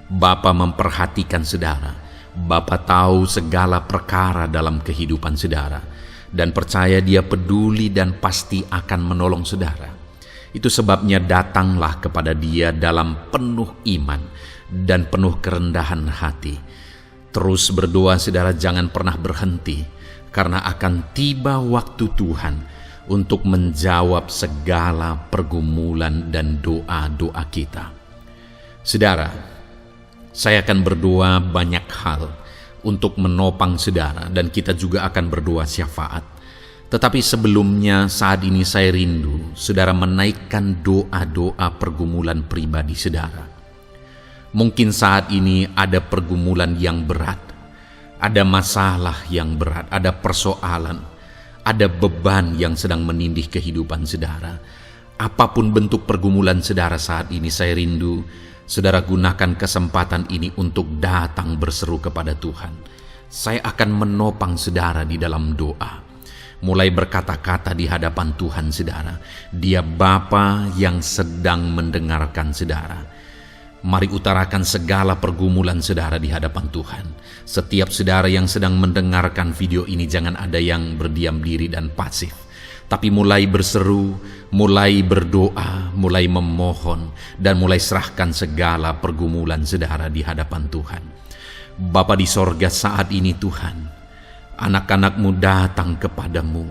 Bapa memperhatikan saudara. Bapa tahu segala perkara dalam kehidupan saudara. Dan percaya Dia peduli dan pasti akan menolong saudara. Itu sebabnya datanglah kepada Dia dalam penuh iman dan penuh kerendahan hati. Terus berdoa saudara, jangan pernah berhenti. karena akan tiba waktu Tuhan untuk menjawab segala pergumulan dan doa-doa kita. Saudara, saya akan berdoa banyak hal untuk menopang saudara, dan kita juga akan berdoa syafaat. Tetapi sebelumnya, saat ini saya rindu saudara menaikkan doa-doa pergumulan pribadi saudara. Mungkin saat ini ada pergumulan yang berat, ada masalah yang berat, ada persoalan, ada beban yang sedang menindih kehidupan saudara. Apapun bentuk pergumulan saudara saat ini, saya rindu saudara gunakan kesempatan ini untuk datang berseru kepada Tuhan. Saya akan menopang saudara di dalam doa. Mulai berkata-kata di hadapan Tuhan saudara. Dia Bapa yang sedang mendengarkan saudara. Mari utarakan segala pergumulan saudara di hadapan Tuhan. Setiap saudara yang sedang mendengarkan video ini, jangan ada yang berdiam diri dan pasif, tapi mulai berseru, mulai berdoa, mulai memohon, dan mulai serahkan segala pergumulan saudara di hadapan Tuhan. Bapa di sorga, saat ini Tuhan, anak-anak-Mu datang kepadamu.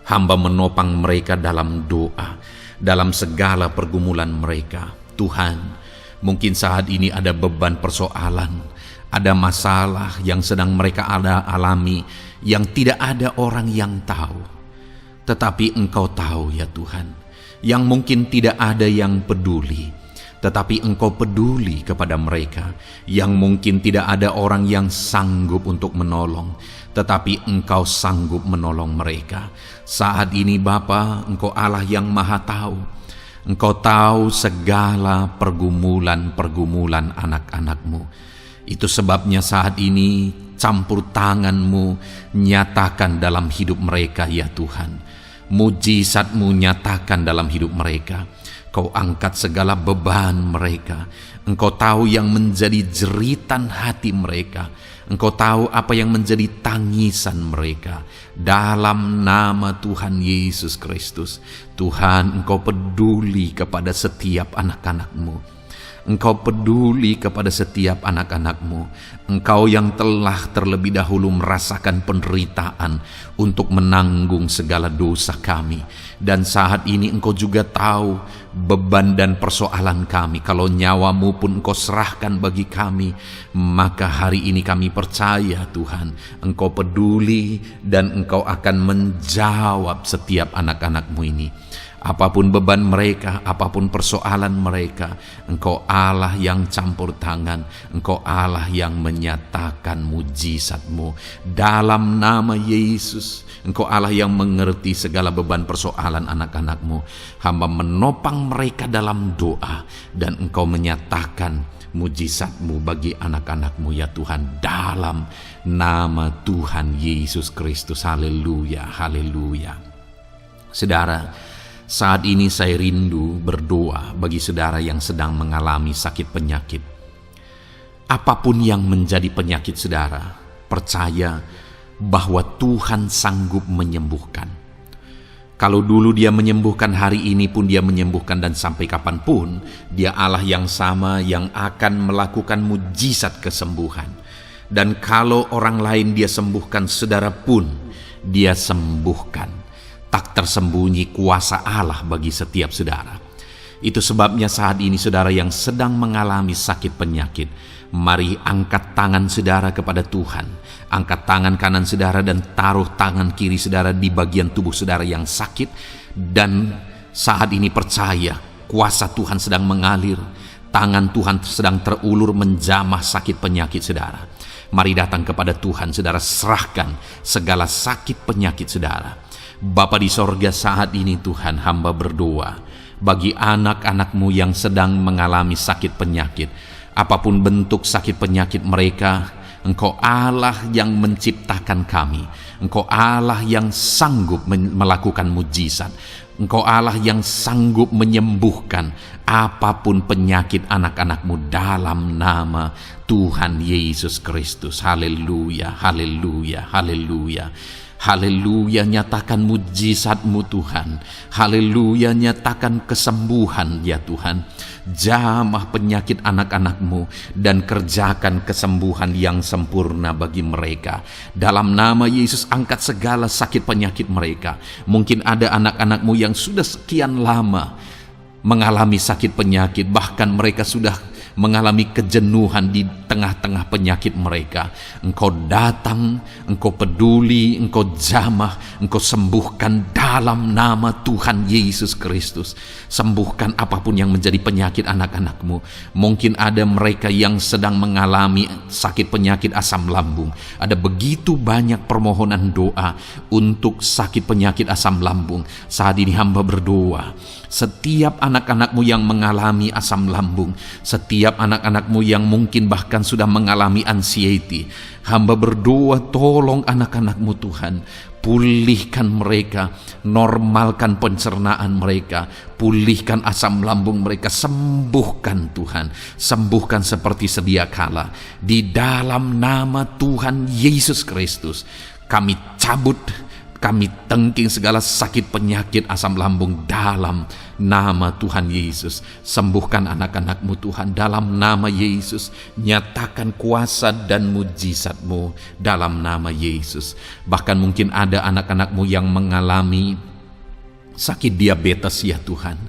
Hamba menopang mereka dalam doa, dalam segala pergumulan mereka. Tuhan, mungkin saat ini ada beban persoalan, ada masalah yang sedang mereka alami, yang tidak ada orang yang tahu. Tetapi Engkau tahu ya Tuhan, yang mungkin tidak ada yang peduli, tetapi Engkau peduli kepada mereka. Yang mungkin tidak ada orang yang sanggup untuk menolong, tetapi Engkau sanggup menolong mereka. Saat ini Bapa, Engkau Allah yang Maha Tahu. Engkau tahu segala pergumulan-pergumulan anak-anak-Mu. Itu sebabnya saat ini campur tangan-Mu nyatakan dalam hidup mereka ya Tuhan. Mujizat-Mu nyatakan dalam hidup mereka. Kau angkat segala beban mereka. Engkau tahu yang menjadi jeritan hati mereka. Engkau tahu apa yang menjadi tangisan mereka. Dalam nama Tuhan Yesus Kristus, Tuhan, Engkau peduli kepada setiap anak-anak-Mu. Engkau peduli kepada setiap anak-anak-Mu. Engkau yang telah terlebih dahulu merasakan penderitaan untuk menanggung segala dosa kami. Dan saat ini Engkau juga tahu beban dan persoalan kami. Kalau nyawa-Mu pun Engkau serahkan bagi kami, maka hari ini kami percaya Tuhan, Engkau peduli dan Engkau akan menjawab setiap anak-anak-Mu ini. Apapun beban mereka, apapun persoalan mereka, Engkau Allah yang campur tangan, Engkau Allah yang menyatakan mujizat-Mu. Dalam nama Yesus, Engkau Allah yang mengerti segala beban persoalan anak-anak-Mu. Hamba menopang mereka dalam doa, dan Engkau menyatakan mujizat-Mu bagi anak-anak-Mu ya Tuhan. Dalam nama Tuhan Yesus Kristus. Haleluya, haleluya. Saudara, saat ini saya rindu berdoa bagi saudara yang sedang mengalami sakit penyakit. Apapun yang menjadi penyakit saudara, percaya bahwa Tuhan sanggup menyembuhkan. Kalau dulu Dia menyembuhkan, hari ini pun Dia menyembuhkan, dan sampai kapanpun Dia Allah yang sama yang akan melakukan mujizat kesembuhan. Dan kalau orang lain Dia sembuhkan, saudara pun Dia sembuhkan. Tak tersembunyi kuasa Allah bagi setiap saudara. Itu sebabnya saat ini saudara yang sedang mengalami sakit penyakit, mari angkat tangan saudara kepada Tuhan. Angkat tangan kanan saudara dan taruh tangan kiri saudara di bagian tubuh saudara yang sakit. Dan saat ini percaya kuasa Tuhan sedang mengalir. Tangan Tuhan sedang terulur menjamah sakit penyakit saudara. Mari datang kepada Tuhan saudara, serahkan segala sakit penyakit saudara. Bapa di sorga, saat ini Tuhan, hamba berdoa bagi anak-anak-Mu yang sedang mengalami sakit penyakit. Apapun bentuk sakit penyakit mereka, Engkau Allah yang menciptakan kami. Engkau Allah yang sanggup melakukan mujizat. Engkau Allah yang sanggup menyembuhkan apapun penyakit anak-anak-Mu dalam nama Tuhan Yesus Kristus. Haleluya, haleluya, haleluya. Haleluya, nyatakan mujizat-Mu Tuhan. Haleluya, nyatakan kesembuhan ya Tuhan. Jamah penyakit anak-anak-Mu dan kerjakan kesembuhan yang sempurna bagi mereka. Dalam nama Yesus, angkat segala sakit penyakit mereka. Mungkin ada anak-anak-Mu yang sudah sekian lama mengalami sakit penyakit, bahkan mereka sudah mengalami kejenuhan di tengah-tengah penyakit mereka. Engkau datang, Engkau peduli, Engkau jamah, Engkau sembuhkan dalam nama Tuhan Yesus Kristus. Sembuhkan apapun yang menjadi penyakit anak-anak-Mu. Mungkin ada mereka yang sedang mengalami sakit penyakit asam lambung. Ada begitu banyak permohonan doa untuk sakit penyakit asam lambung. Saat ini hamba berdoa, setiap anak-anak-Mu yang mengalami asam lambung, setiap anak-anak-Mu yang mungkin bahkan sudah mengalami anxiety, hamba berdoa, tolong anak-anak-Mu Tuhan, pulihkan mereka, normalkan pencernaan mereka, pulihkan asam lambung mereka, sembuhkan Tuhan, sembuhkan seperti sedia kala. Di dalam nama Tuhan Yesus Kristus, kami cabut, kami tengking segala sakit penyakit asam lambung dalam nama Tuhan Yesus. Sembuhkan anak-anak-Mu Tuhan dalam nama Yesus. Nyatakan kuasa dan mujizat-Mu dalam nama Yesus. Bahkan mungkin ada anak-anak-Mu yang mengalami sakit diabetes ya Tuhan,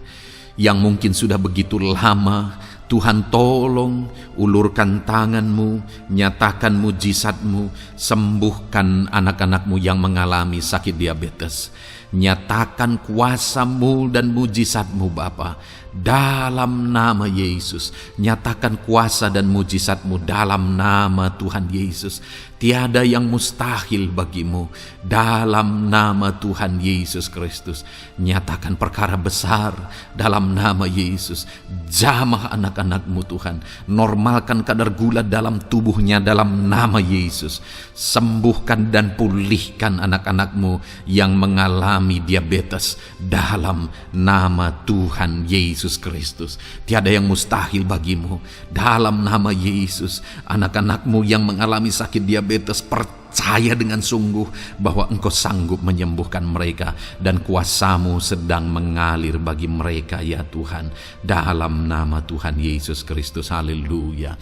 yang mungkin sudah begitu lama. Tuhan tolong, ulurkan tangan-Mu, nyatakan mujizat-Mu, sembuhkan anak-anak-Mu yang mengalami sakit diabetes. Nyatakan kuasa-Mu dan mujizat-Mu Bapa, dalam nama Yesus. Nyatakan kuasa dan mujizat-Mu dalam nama Tuhan Yesus. Tiada yang mustahil bagi-Mu, dalam nama Tuhan Yesus Kristus. Nyatakan perkara besar dalam nama Yesus. Jamah anak-anak-Mu Tuhan, normalkan kadar gula dalam tubuhnya dalam nama Yesus. Sembuhkan dan pulihkan anak-anak-Mu yang mengalami diabetes dalam nama Tuhan Yesus Kristus. Tiada yang mustahil bagi-Mu, dalam nama Yesus. Anak-anak-Mu yang mengalami sakit diabetes, percaya dengan sungguh bahwa Engkau sanggup menyembuhkan mereka, dan kuasa-Mu sedang mengalir bagi mereka ya Tuhan, dalam nama Tuhan Yesus Kristus. Haleluya.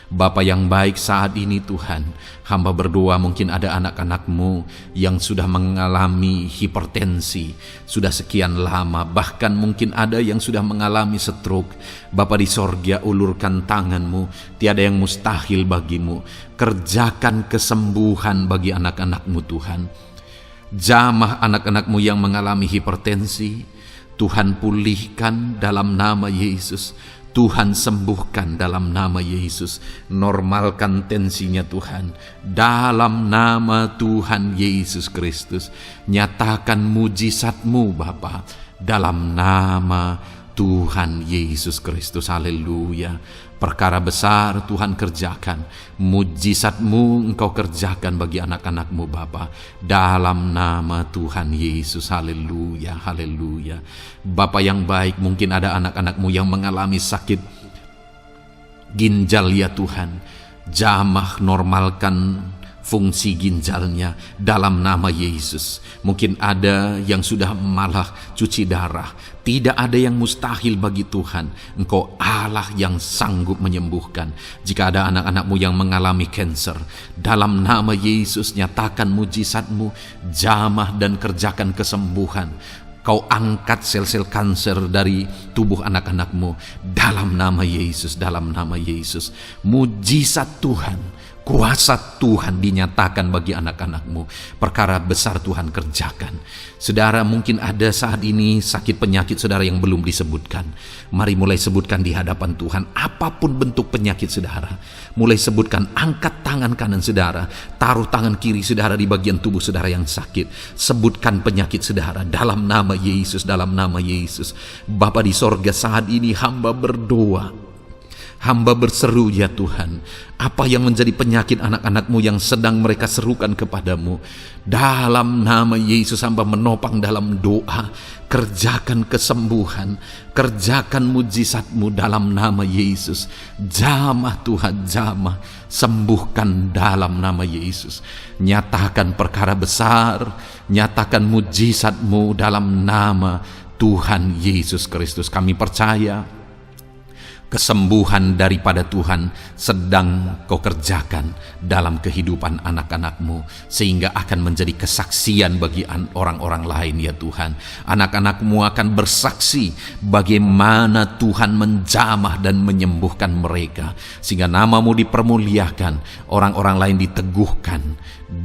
Bapa yang baik, saat ini Tuhan, hamba berdoa, mungkin ada anak-anak-Mu yang sudah mengalami hipertensi sudah sekian lama, bahkan mungkin ada yang sudah mengalami stroke. Bapa di sorga, ulurkan tangan-Mu, tiada yang mustahil bagi-Mu. Kerjakan kesembuhan bagi anak-anak-Mu Tuhan. Jamah anak-anak-Mu yang mengalami hipertensi, Tuhan pulihkan dalam nama Yesus. Tuhan sembuhkan dalam nama Yesus. Normalkan tensinya Tuhan dalam nama Tuhan Yesus Kristus. Nyatakan mujizat-Mu Bapa dalam nama Tuhan Yesus Kristus. Haleluya. Perkara besar Tuhan kerjakan, mujizat-Mu Engkau kerjakan bagi anak-anak-Mu Bapa, dalam nama Tuhan Yesus. Haleluya, haleluya. Bapa yang baik, mungkin ada anak-anak-Mu yang mengalami sakit ginjal ya Tuhan. Jamah, normalkan fungsi ginjalnya dalam nama Yesus. Mungkin ada yang sudah malah cuci darah. Tidak ada yang mustahil bagi Tuhan. Engkau Allah yang sanggup menyembuhkan. Jika ada anak-anak-Mu yang mengalami kanker, dalam nama Yesus nyatakan mujizat-Mu, jamah dan kerjakan kesembuhan. Kau angkat sel-sel kanker dari tubuh anak-anak-Mu dalam nama Yesus, dalam nama Yesus. Mujizat Tuhan, kuasa Tuhan dinyatakan bagi anak-anak-Mu. Perkara besar Tuhan kerjakan. Saudara, mungkin ada saat ini sakit penyakit saudara yang belum disebutkan. Mari mulai sebutkan di hadapan Tuhan. Apapun bentuk penyakit saudara, mulai sebutkan. Angkat tangan kanan saudara, taruh tangan kiri saudara di bagian tubuh saudara yang sakit. Sebutkan penyakit saudara dalam nama Yesus, dalam nama Yesus. Bapa di sorga, saat ini hamba berdoa, hamba berseru ya Tuhan, apa yang menjadi penyakit anak-anak-Mu yang sedang mereka serukan kepadamu, dalam nama Yesus hamba menopang dalam doa. Kerjakan kesembuhan, kerjakan mujizat-Mu dalam nama Yesus. Jamah Tuhan, jamah. sembuhkan dalam nama Yesus. Nyatakan perkara besar, nyatakan mujizat-Mu dalam nama Tuhan Yesus Kristus. Kami percaya kesembuhan daripada Tuhan sedang Kau kerjakan dalam kehidupan anak-anak-Mu, sehingga akan menjadi kesaksian bagi orang-orang lain ya Tuhan. Anak-anak-Mu akan bersaksi bagaimana Tuhan menjamah dan menyembuhkan mereka, sehingga nama-Mu dipermuliakan, orang-orang lain diteguhkan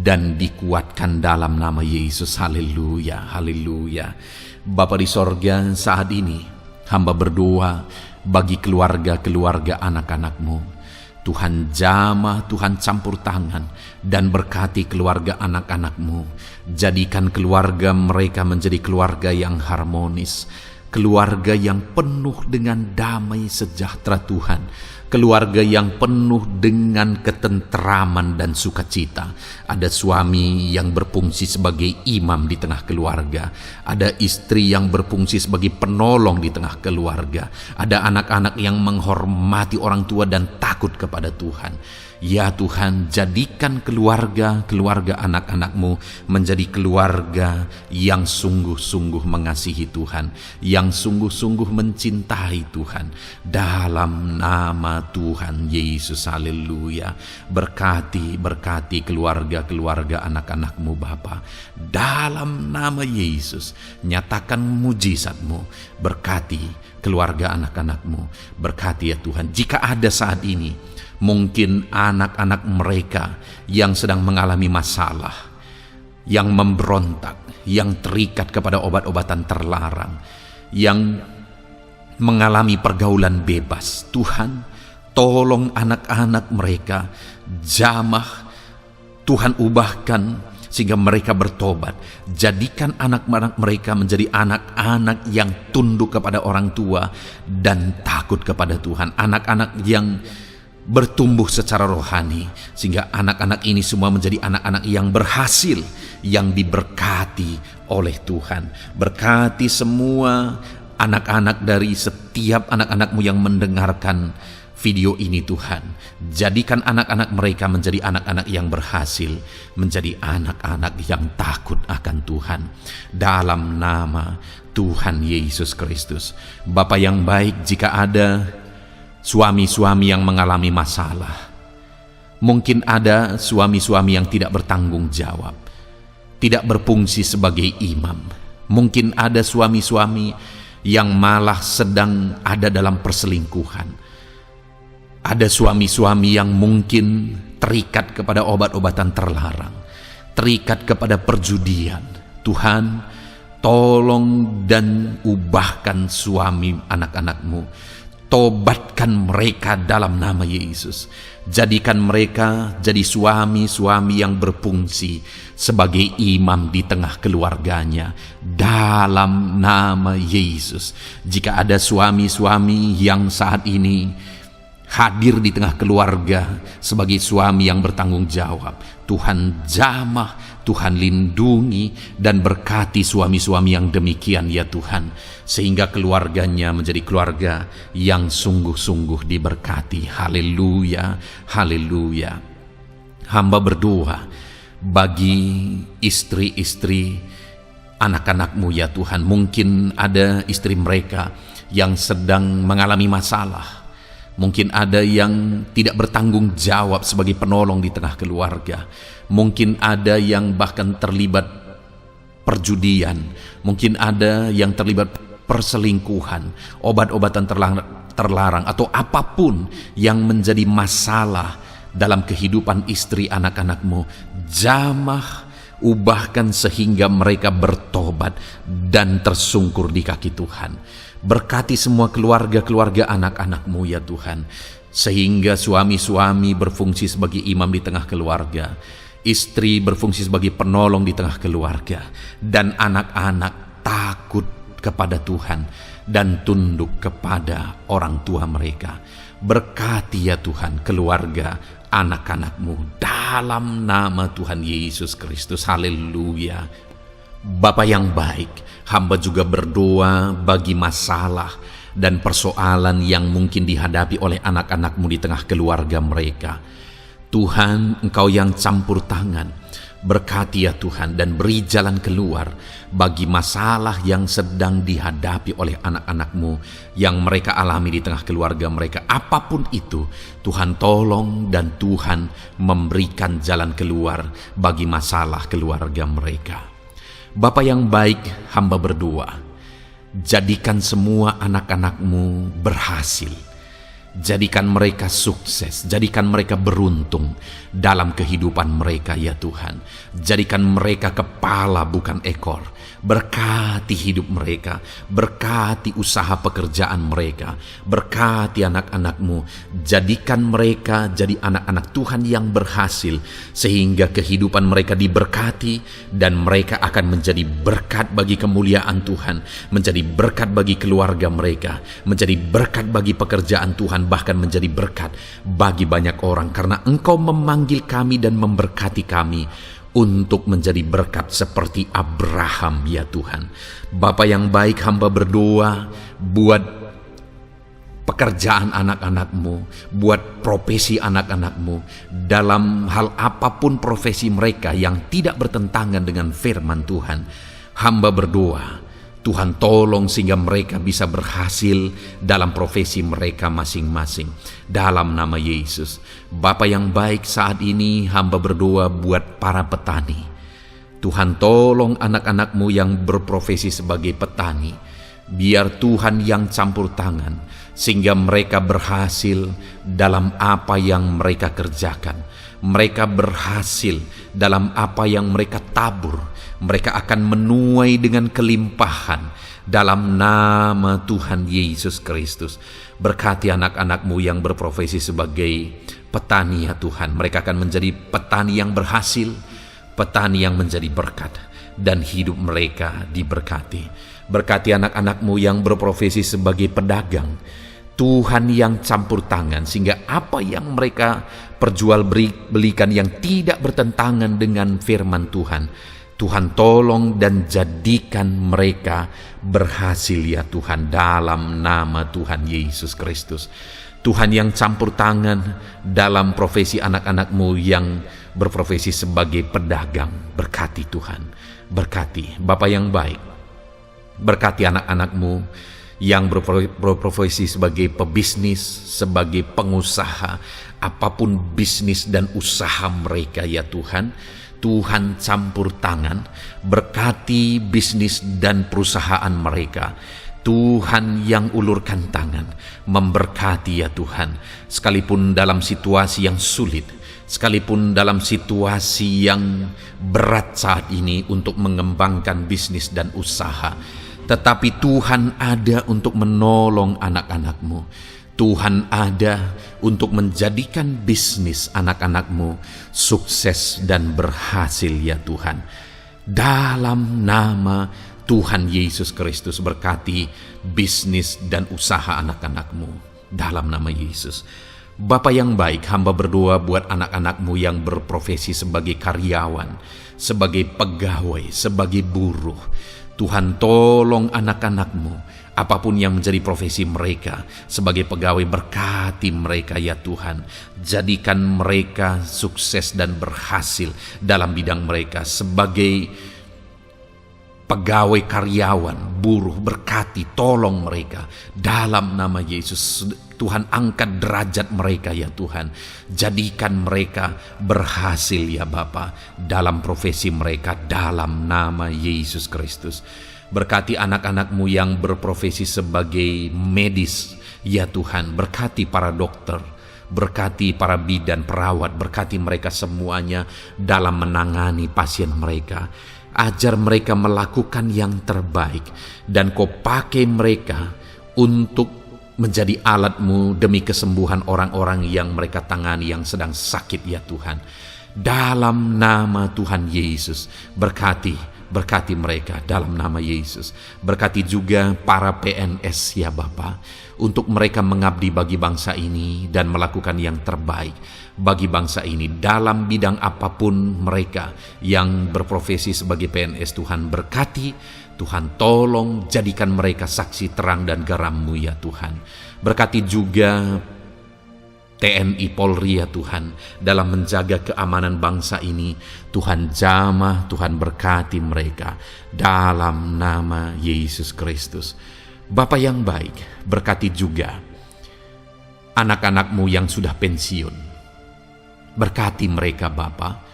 dan dikuatkan dalam nama Yesus. Haleluya, haleluya. Bapa di sorga, saat ini hamba berdoa bagi keluarga-keluarga anak-anak-Mu. Tuhan jamah, Tuhan campur tangan dan berkati keluarga anak-anak-Mu. Jadikan keluarga mereka menjadi keluarga yang harmonis, keluarga yang penuh dengan damai sejahtera Tuhan, keluarga yang penuh dengan ketenteraman dan sukacita. Ada suami yang berfungsi sebagai imam di tengah keluarga, ada istri yang berfungsi sebagai penolong di tengah keluarga, ada anak-anak yang menghormati orang tua dan takut kepada Tuhan. Ya Tuhan, jadikan keluarga anak-anak-Mu menjadi keluarga yang sungguh-sungguh mengasihi Tuhan, yang sungguh-sungguh mencintai Tuhan. Dalam nama Tuhan Yesus, haleluya. Berkati keluarga anak-anak-Mu Bapa. Dalam nama Yesus, nyatakan mujizat-Mu. Berkati keluarga anak-anak-Mu. Berkati ya Tuhan. Jika ada saat ini mungkin anak-anak mereka yang sedang mengalami masalah, yang memberontak, yang terikat kepada obat-obatan terlarang, yang mengalami pergaulan bebas, Tuhan, tolong anak-anak mereka, jamah, Tuhan ubahkan sehingga mereka bertobat. Jadikan anak-anak mereka menjadi anak-anak yang tunduk kepada orang tua dan takut kepada Tuhan. Anak-anak yang bertumbuh secara rohani, sehingga anak-anak ini semua menjadi anak-anak yang berhasil, yang diberkati oleh Tuhan. Berkati semua anak-anak dari setiap anak-anak-Mu yang mendengarkan video ini Tuhan. Jadikan anak-anak mereka menjadi anak-anak yang berhasil, menjadi anak-anak yang takut akan Tuhan. Dalam nama Tuhan Yesus Kristus. Bapa yang baik, jika ada suami-suami yang mengalami masalah, mungkin ada suami-suami yang tidak bertanggung jawab, tidak berfungsi sebagai imam, mungkin ada suami-suami yang malah sedang ada dalam perselingkuhan, ada suami-suami yang mungkin terikat kepada obat-obatan terlarang, terikat kepada perjudian. Tuhan, tolong dan ubahkan suami anak-anak-Mu. Tobatkan mereka dalam nama Yesus. Jadikan mereka jadi suami-suami yang berfungsi sebagai imam di tengah keluarganya. Dalam nama Yesus. Jika ada suami-suami yang saat ini hadir di tengah keluarga sebagai suami yang bertanggung jawab, Tuhan jamah, Tuhan lindungi dan berkati suami-suami yang demikian ya Tuhan, sehingga keluarganya menjadi keluarga yang sungguh-sungguh diberkati. Haleluya, haleluya. Hamba berdoa bagi istri-istri anak-anak-Mu ya Tuhan. Mungkin ada istri mereka yang sedang mengalami masalah, mungkin ada yang tidak bertanggung jawab sebagai penolong di tengah keluarga, mungkin ada yang bahkan terlibat perjudian, mungkin ada yang terlibat perselingkuhan, obat-obatan terlarang, atau apapun yang menjadi masalah dalam kehidupan istri anak-anak-Mu. Jamah, ubahkan sehingga mereka bertobat dan tersungkur di kaki Tuhan. Berkati semua keluarga-keluarga anak-anak-Mu ya Tuhan, sehingga suami-suami berfungsi sebagai imam di tengah keluarga, istri berfungsi sebagai penolong di tengah keluarga, dan anak-anak takut kepada Tuhan dan tunduk kepada orang tua mereka. Berkati ya Tuhan keluarga anak-anak-Mu dalam nama Tuhan Yesus Kristus. Haleluya. Bapa yang baik, hamba juga berdoa bagi masalah dan persoalan yang mungkin dihadapi oleh anak-anak-Mu di tengah keluarga mereka. Tuhan, Engkau yang campur tangan, berkati ya Tuhan dan beri jalan keluar bagi masalah yang sedang dihadapi oleh anak-anak-Mu yang mereka alami di tengah keluarga mereka. Apapun itu, Tuhan tolong dan Tuhan memberikan jalan keluar bagi masalah keluarga mereka. Bapa yang baik, hamba berdoa, jadikan semua anak-anak-Mu berhasil. Jadikan mereka sukses, jadikan mereka beruntung dalam kehidupan mereka ya Tuhan. Jadikan mereka kepala bukan ekor. Berkati hidup mereka, berkati usaha pekerjaan mereka, berkati anak-anak-Mu. Jadikan mereka jadi anak-anak Tuhan yang berhasil, sehingga kehidupan mereka diberkati dan mereka akan menjadi berkat bagi kemuliaan Tuhan, menjadi berkat bagi keluarga mereka, menjadi berkat bagi pekerjaan Tuhan, bahkan menjadi berkat bagi banyak orang, karena Engkau memanggil kami dan memberkati kami untuk menjadi berkat seperti Abraham ya Tuhan. Bapa yang baik, hamba berdoa buat pekerjaan anak-anak-Mu, buat profesi anak-anak-Mu, dalam hal apapun profesi mereka yang tidak bertentangan dengan firman Tuhan. Hamba berdoa, Tuhan tolong sehingga mereka bisa berhasil dalam profesi mereka masing-masing. Dalam nama Yesus. Bapa yang baik, saat ini hamba berdoa buat para petani. Tuhan tolong anak-anak-Mu yang berprofesi sebagai petani. Biar Tuhan yang campur tangan, sehingga mereka berhasil dalam apa yang mereka kerjakan. Mereka berhasil dalam apa yang mereka tabur. Mereka akan menuai dengan kelimpahan dalam nama Tuhan Yesus Kristus. Berkati anak-anak-Mu yang berprofesi sebagai petani ya Tuhan. Mereka akan menjadi petani yang berhasil, petani yang menjadi berkat, dan hidup mereka diberkati. Berkati anak-anak-Mu yang berprofesi sebagai pedagang. Tuhan yang campur tangan, sehingga apa yang mereka perjualbelikan yang tidak bertentangan dengan firman Tuhan, Tuhan tolong dan jadikan mereka berhasil ya Tuhan, dalam nama Tuhan Yesus Kristus. Tuhan yang campur tangan dalam profesi anak-anak-Mu yang berprofesi sebagai pedagang. Berkati Tuhan, berkati Bapa yang baik. Berkati anak-anak-Mu yang berprofesi sebagai pebisnis, sebagai pengusaha, apapun bisnis dan usaha mereka ya Tuhan. Tuhan campur tangan, berkati bisnis dan perusahaan mereka. Tuhan yang ulurkan tangan, memberkati ya Tuhan. Sekalipun dalam situasi yang sulit, sekalipun dalam situasi yang berat saat ini untuk mengembangkan bisnis dan usaha, tetapi Tuhan ada untuk menolong anak-anak-Mu. Tuhan ada untuk menjadikan bisnis anak-anak-Mu sukses dan berhasil ya Tuhan. Dalam nama Tuhan Yesus Kristus, berkati bisnis dan usaha anak-anak-Mu. Dalam nama Yesus. Bapa yang baik, hamba berdoa buat anak-anak-Mu yang berprofesi sebagai karyawan, sebagai pegawai, sebagai buruh. Tuhan tolong anak-anak-Mu, apapun yang menjadi profesi mereka, sebagai pegawai berkati mereka ya Tuhan. Jadikan mereka sukses dan berhasil dalam bidang mereka. Sebagai pegawai karyawan, buruh, berkati, tolong mereka. Dalam nama Yesus, Tuhan angkat derajat mereka ya Tuhan. Jadikan mereka berhasil ya Bapa dalam profesi mereka, dalam nama Yesus Kristus. Berkati anak-anak-Mu yang berprofesi sebagai medis ya Tuhan. Berkati para dokter, berkati para bidan, perawat, berkati mereka semuanya dalam menangani pasien mereka. Ajar mereka melakukan yang terbaik, dan Kau pakai mereka untuk menjadi alat-Mu demi kesembuhan orang-orang yang mereka tangani yang sedang sakit ya Tuhan. Dalam nama Tuhan Yesus, berkati mereka dalam nama Yesus. Berkati juga para PNS ya Bapa, untuk mereka mengabdi bagi bangsa ini dan melakukan yang terbaik bagi bangsa ini dalam bidang apapun mereka yang berprofesi sebagai PNS. Tuhan berkati, Tuhan tolong jadikan mereka saksi terang dan garam-Mu ya Tuhan. Berkati juga TNI Polri ya Tuhan, dalam menjaga keamanan bangsa ini. Tuhan jamah, Tuhan berkati mereka dalam nama Yesus Kristus. Bapa yang baik, berkati juga anak-anak-Mu yang sudah pensiun. Berkati mereka Bapa.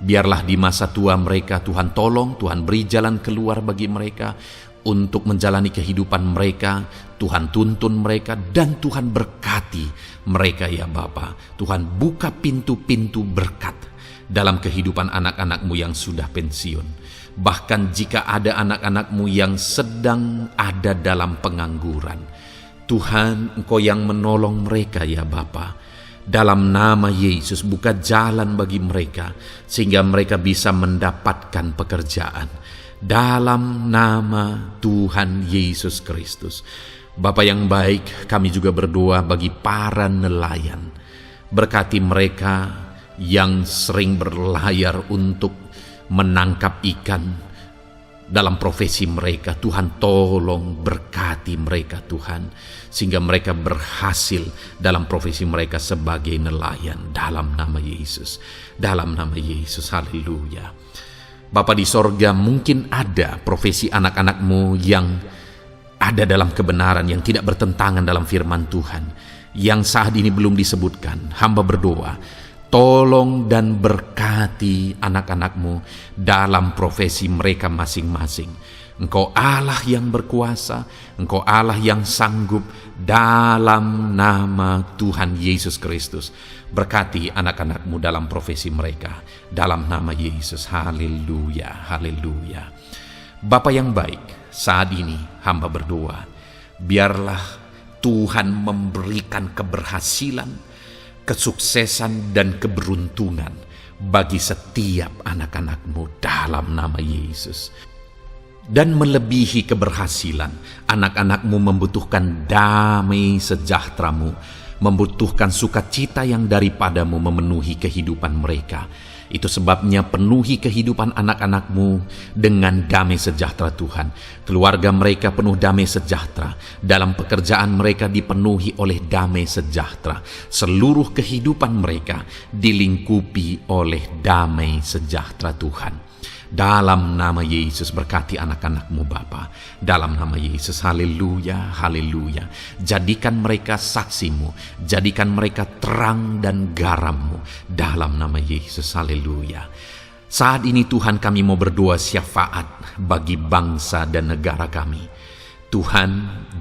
Biarlah di masa tua mereka Tuhan tolong, Tuhan beri jalan keluar bagi mereka untuk menjalani kehidupan mereka. Tuhan tuntun mereka dan Tuhan berkati mereka ya Bapa. Tuhan buka pintu-pintu berkat dalam kehidupan anak-anak-Mu yang sudah pensiun. Bahkan jika ada anak-anak-Mu yang sedang ada dalam pengangguran, Tuhan Engkau yang menolong mereka ya Bapa. Dalam nama Yesus buka jalan bagi mereka sehingga mereka bisa mendapatkan pekerjaan. Dalam nama Tuhan Yesus Kristus. Bapa yang baik, kami juga berdoa bagi para nelayan. Berkati mereka yang sering berlayar untuk menangkap ikan dalam profesi mereka. Tuhan tolong berkati mereka Tuhan, sehingga mereka berhasil dalam profesi mereka sebagai nelayan. Dalam nama Yesus, dalam nama Yesus, haleluya. Bapa di sorga, mungkin ada profesi anak-anak-Mu yang ada dalam kebenaran, yang tidak bertentangan dalam firman Tuhan, yang saat ini belum disebutkan. Hamba berdoa, tolong dan berkati anak-anak-Mu dalam profesi mereka masing-masing. Engkau Allah yang berkuasa, Engkau Allah yang sanggup, dalam nama Tuhan Yesus Kristus. Berkati anak-anak-Mu dalam profesi mereka, dalam nama Yesus. Haleluya, haleluya. Bapa yang baik, saat ini hamba berdoa, biarlah Tuhan memberikan keberhasilan, kesuksesan dan keberuntungan bagi setiap anak-anak-Mu dalam nama Yesus. Dan melebihi keberhasilan, anak-anak-Mu membutuhkan damai sejahtera-Mu, membutuhkan sukacita yang daripada-Mu memenuhi kehidupan mereka. Itu sebabnya penuhi kehidupan anak-anak-Mu dengan damai sejahtera Tuhan. Keluarga mereka penuh damai sejahtera. Dalam pekerjaan mereka dipenuhi oleh damai sejahtera. Seluruh kehidupan mereka dilingkupi oleh damai sejahtera Tuhan. Dalam nama Yesus, berkati anak-anak-Mu Bapa. Dalam nama Yesus, haleluya, haleluya. Jadikan mereka saksi-Mu, jadikan mereka terang dan garam-Mu. Dalam nama Yesus, haleluya. Saat ini Tuhan, kami mau berdoa syafaat bagi bangsa dan negara kami. Tuhan,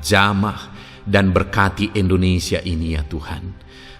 jamah dan berkati Indonesia ini ya Tuhan.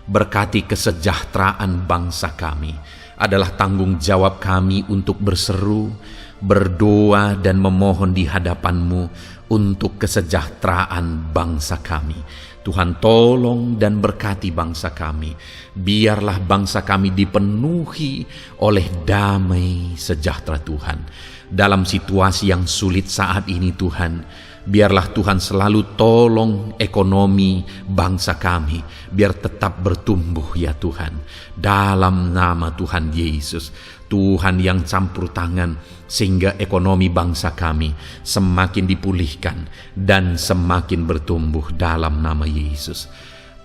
Berkati kesejahteraan bangsa kami. Adalah tanggung jawab kami untuk berseru, berdoa dan memohon di hadapan-Mu untuk kesejahteraan bangsa kami. Tuhan tolong dan berkati bangsa kami. Biarlah bangsa kami dipenuhi oleh damai sejahtera Tuhan. Dalam situasi yang sulit saat ini Tuhan, biarlah Tuhan selalu tolong ekonomi bangsa kami, biar tetap bertumbuh ya Tuhan. Dalam nama Tuhan Yesus, Tuhan yang campur tangan, sehingga ekonomi bangsa kami semakin dipulihkan dan semakin bertumbuh dalam nama Yesus.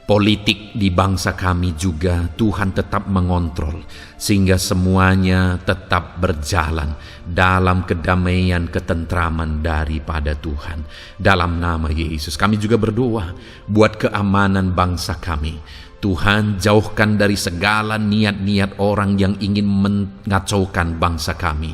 Politik di bangsa kami juga Tuhan tetap mengontrol, sehingga semuanya tetap berjalan dalam kedamaian, ketentraman daripada Tuhan. Dalam nama Yesus kami juga berdoa buat keamanan bangsa kami. Tuhan, jauhkan dari segala niat-niat orang yang ingin mengacaukan bangsa kami.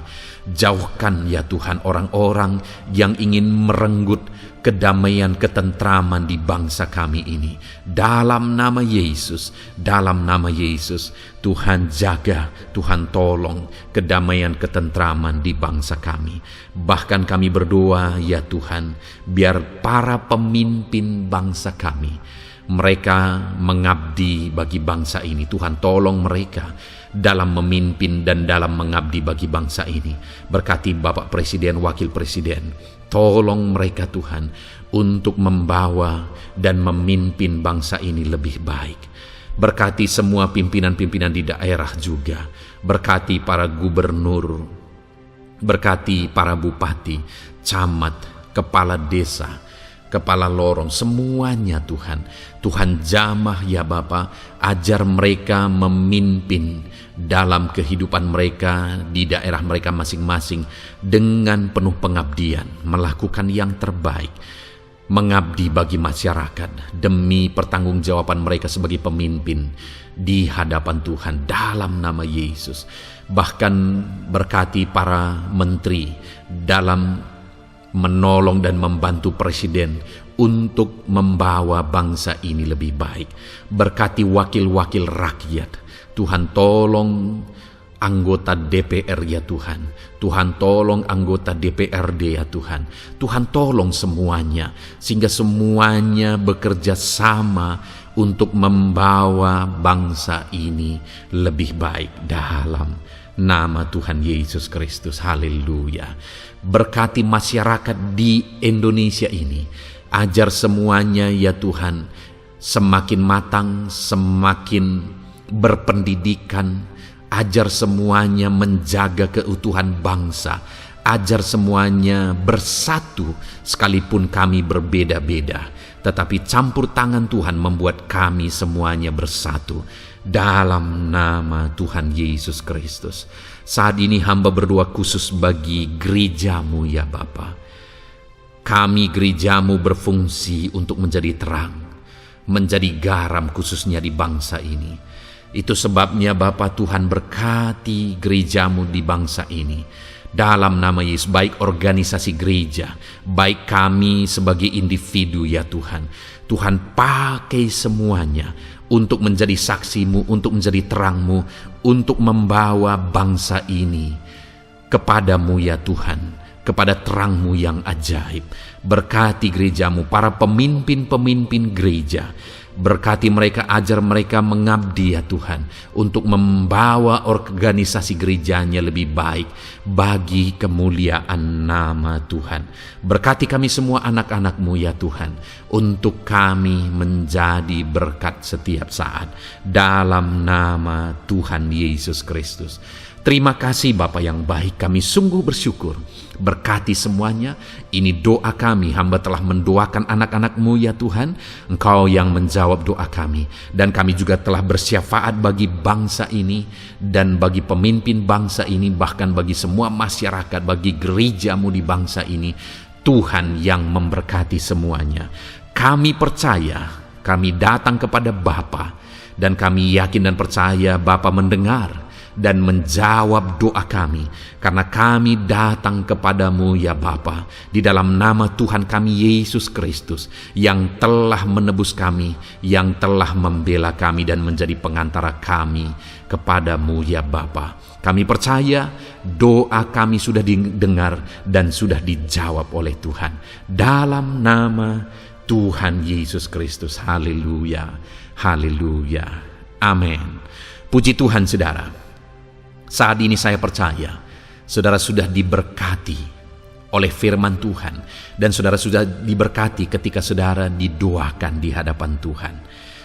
Jauhkan ya Tuhan orang-orang yang ingin merenggut kedamaian, ketentraman di bangsa kami ini. Dalam nama Yesus, dalam nama Yesus, Tuhan jaga, Tuhan tolong kedamaian, ketentraman di bangsa kami. Bahkan kami berdoa ya Tuhan, biar para pemimpin bangsa kami, mereka mengabdi bagi bangsa ini. Tuhan tolong mereka dalam memimpin dan dalam mengabdi bagi bangsa ini. Berkati Bapak Presiden, Wakil Presiden. Tolong mereka Tuhan untuk membawa dan memimpin bangsa ini lebih baik. Berkati semua pimpinan-pimpinan di daerah juga. Berkati para gubernur. Berkati para bupati, camat, kepala desa. kepala lorong, semuanya Tuhan. Tuhan jamah ya Bapa, ajar mereka memimpin dalam kehidupan mereka di daerah mereka masing-masing dengan penuh pengabdian, melakukan yang terbaik, mengabdi bagi masyarakat demi pertanggungjawaban mereka sebagai pemimpin di hadapan Tuhan dalam nama Yesus. Bahkan berkati para menteri dalam menolong dan membantu presiden untuk membawa bangsa ini lebih baik. Berkati wakil-wakil rakyat. Tuhan tolong anggota DPR ya Tuhan. Tuhan tolong anggota DPRD ya Tuhan. Tuhan tolong semuanya, sehingga semuanya bekerja sama untuk membawa bangsa ini lebih baik dalam nama Tuhan Yesus Kristus. Haleluya. Berkati masyarakat di Indonesia ini. Ajar semuanya ya Tuhan semakin matang, semakin berpendidikan. Ajar semuanya menjaga keutuhan bangsa. Ajar semuanya bersatu sekalipun kami berbeda-beda. Tetapi campur tangan Tuhan membuat kami semuanya bersatu. Dalam nama Tuhan Yesus Kristus. Saat ini hamba berdoa khusus bagi gerejamu ya Bapa. Kami gerejamu berfungsi untuk menjadi terang, menjadi garam khususnya di bangsa ini. Itu sebabnya Bapa, Tuhan berkati gerejamu di bangsa ini. Dalam nama Yesus, baik organisasi gereja, baik kami sebagai individu ya Tuhan. Tuhan pakai semuanya untuk menjadi saksimu, untuk menjadi terangmu, untuk membawa bangsa ini kepadamu ya Tuhan, kepada terangmu yang ajaib. Berkati gerejamu, para pemimpin-pemimpin gereja. Berkati mereka, ajar mereka mengabdi ya Tuhan, untuk membawa organisasi gerejanya lebih baik bagi kemuliaan nama Tuhan. Berkati kami semua anak-anak-Mu ya Tuhan, untuk kami menjadi berkat setiap saat dalam nama Tuhan Yesus Kristus. Terima kasih Bapa yang baik, kami sungguh bersyukur. Berkati semuanya. Ini doa kami, hamba telah mendoakan anak-anak-Mu ya Tuhan. Engkau yang menjawab doa kami. Dan kami juga telah bersyafaat bagi bangsa ini, dan bagi pemimpin bangsa ini, bahkan bagi semua masyarakat, bagi gereja-Mu di bangsa ini. Tuhan yang memberkati semuanya. Kami percaya, kami datang kepada Bapa, dan kami yakin dan percaya Bapa mendengar dan menjawab doa kami, karena kami datang kepadamu ya Bapa, di dalam nama Tuhan kami Yesus Kristus, yang telah menebus kami, yang telah membela kami dan menjadi pengantara kami kepadamu ya Bapa. Kami percaya doa kami sudah didengar dan sudah dijawab oleh Tuhan, dalam nama Tuhan Yesus Kristus. Haleluya, haleluya, amin. Puji Tuhan saudara. Saat ini saya percaya saudara sudah diberkati oleh firman Tuhan, dan saudara sudah diberkati ketika saudara didoakan di hadapan Tuhan.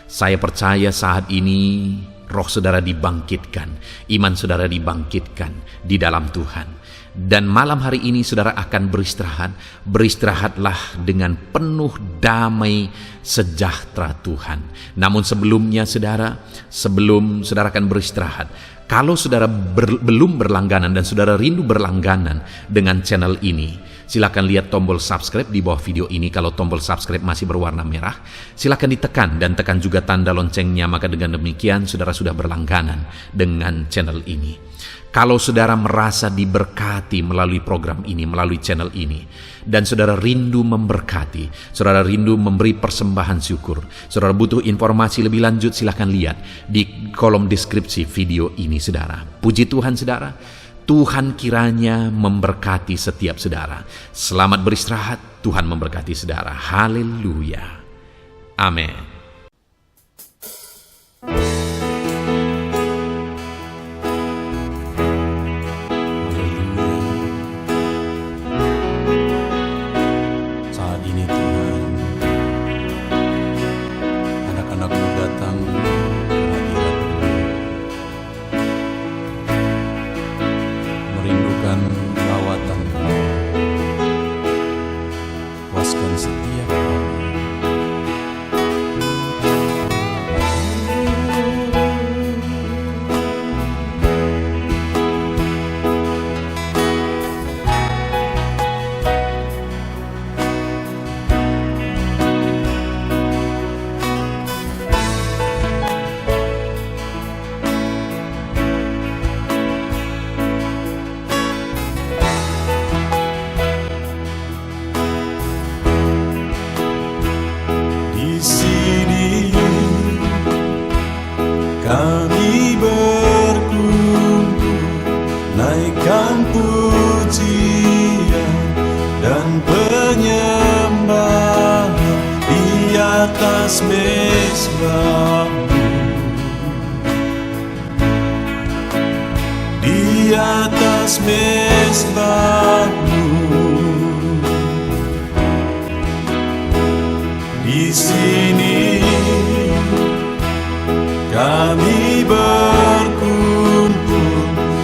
Saya percaya saat ini roh saudara dibangkitkan, iman saudara dibangkitkan di dalam Tuhan. Dan malam hari ini saudara akan beristirahat. Beristirahatlah dengan penuh damai sejahtera Tuhan. Namun sebelumnya saudara, sebelum saudara akan beristirahat, kalau saudara belum berlangganan dan saudara rindu berlangganan dengan channel ini, silakan lihat tombol subscribe di bawah video ini. Kalau tombol subscribe masih berwarna merah, silakan ditekan dan tekan juga tanda loncengnya. Maka dengan demikian saudara sudah berlangganan dengan channel ini. Kalau saudara merasa diberkati melalui program ini, melalui channel ini, dan saudara rindu memberkati, saudara rindu memberi persembahan syukur, saudara butuh informasi lebih lanjut, silakan lihat di kolom deskripsi video ini saudara. Puji Tuhan saudara, Tuhan kiranya memberkati setiap saudara. Selamat beristirahat, Tuhan memberkati saudara. Haleluya, amin. Lawatan, puaskan setiap mesbah-Mu, di atas mesbah-Mu, di sini kami berkumpul,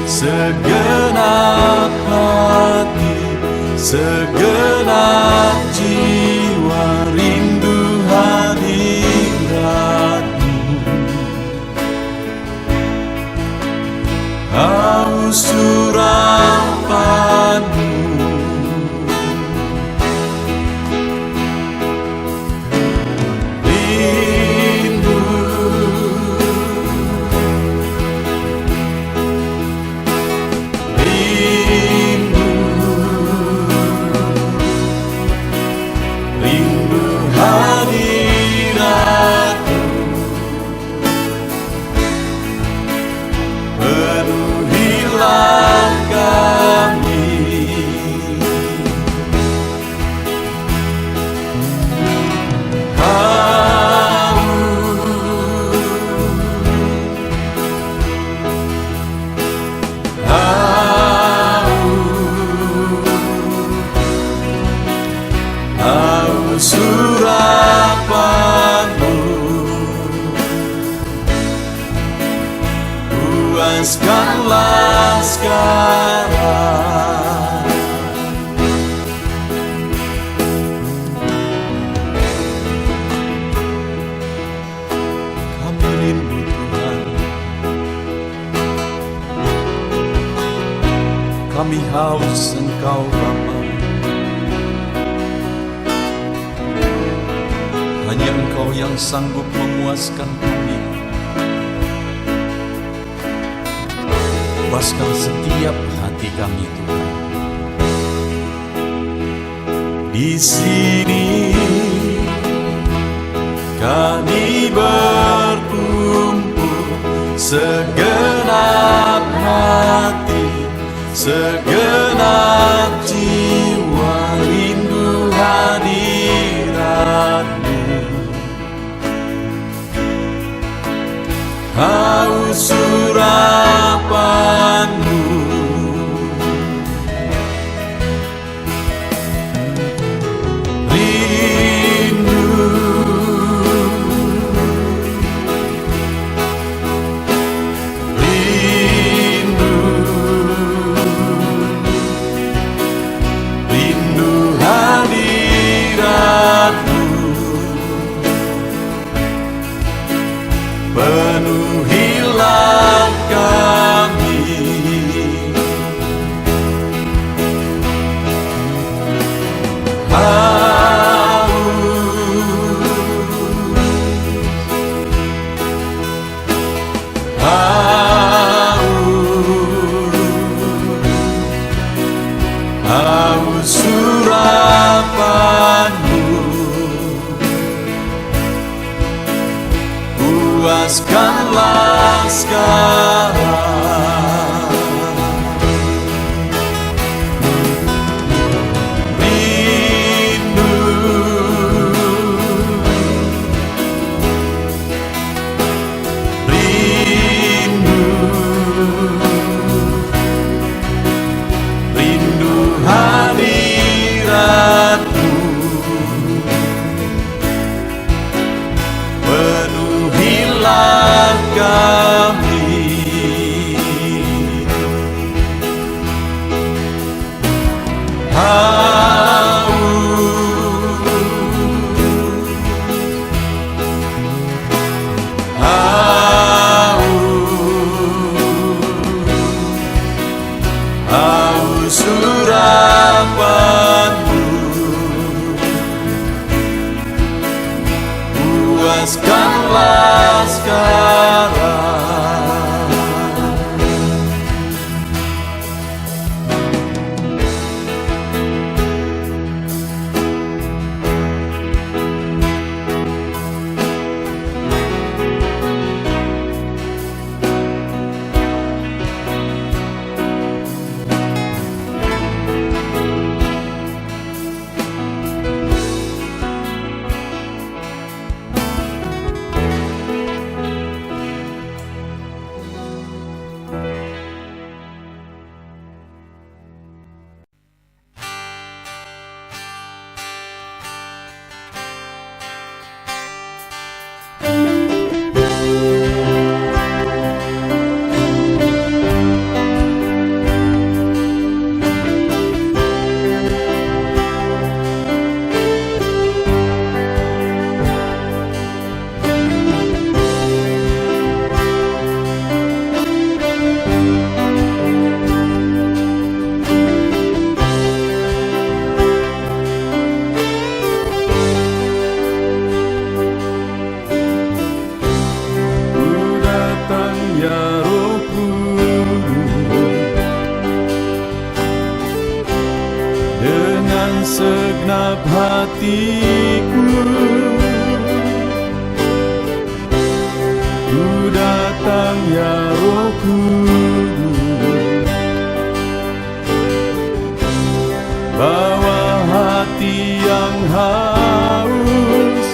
segenap hati, segenap jiwa rindu hadirat-Mu. Haus urapan-Mu, surapan-Mu, puaskanlah sekarang. Kami rindu Tuhan, kami haus Engkau Bapa. Hanya Engkau yang sanggup memuaskan kami. Puaskan setiap hati kami, Tuhan. Di sini kami berkumpul, segenap hati, segenap jiwa rindu hadirat-Mu. Haus urapan-Mu, rindu, rindu, rindu hadirat-Mu. Penuhilah kami, haus surapan-Mu, puaskanlah sekarang. Rindu, rindu, rindu hadirat-Mu. Penuhilah kami, haus surapan-Mu, puaskanlah sekarang. segenap hatiku, ku datang ya Roh Kudus, bawa hati yang haus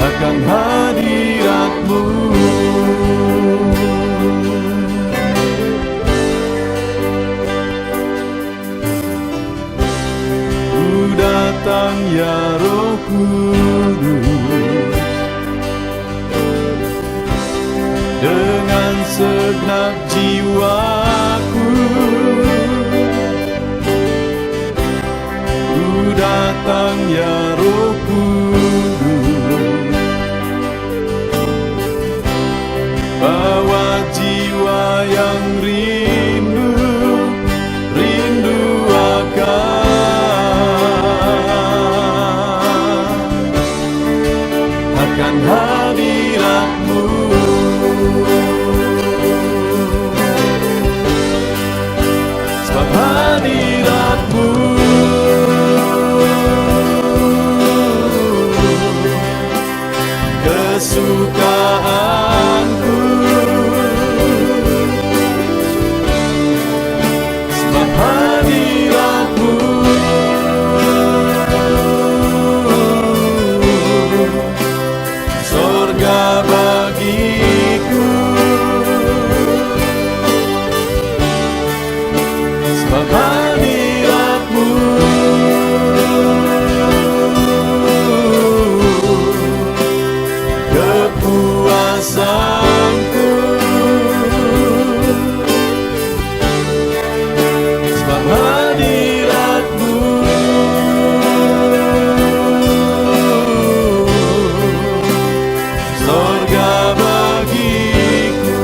akan hadirat-Mu. Ku datang ya Roh Kudus, dengan segenap jiwaku, ku datang ya Roh Kudus, bawa jiwa yang rindu akan hadirat-Mu. Sebab hadirat-Mu kesukaanku, sebab hadirat-Mu sorga bagiku, sebab hadirat-Mu kepuasanku, sebab hadirat-Mu sorga bagiku.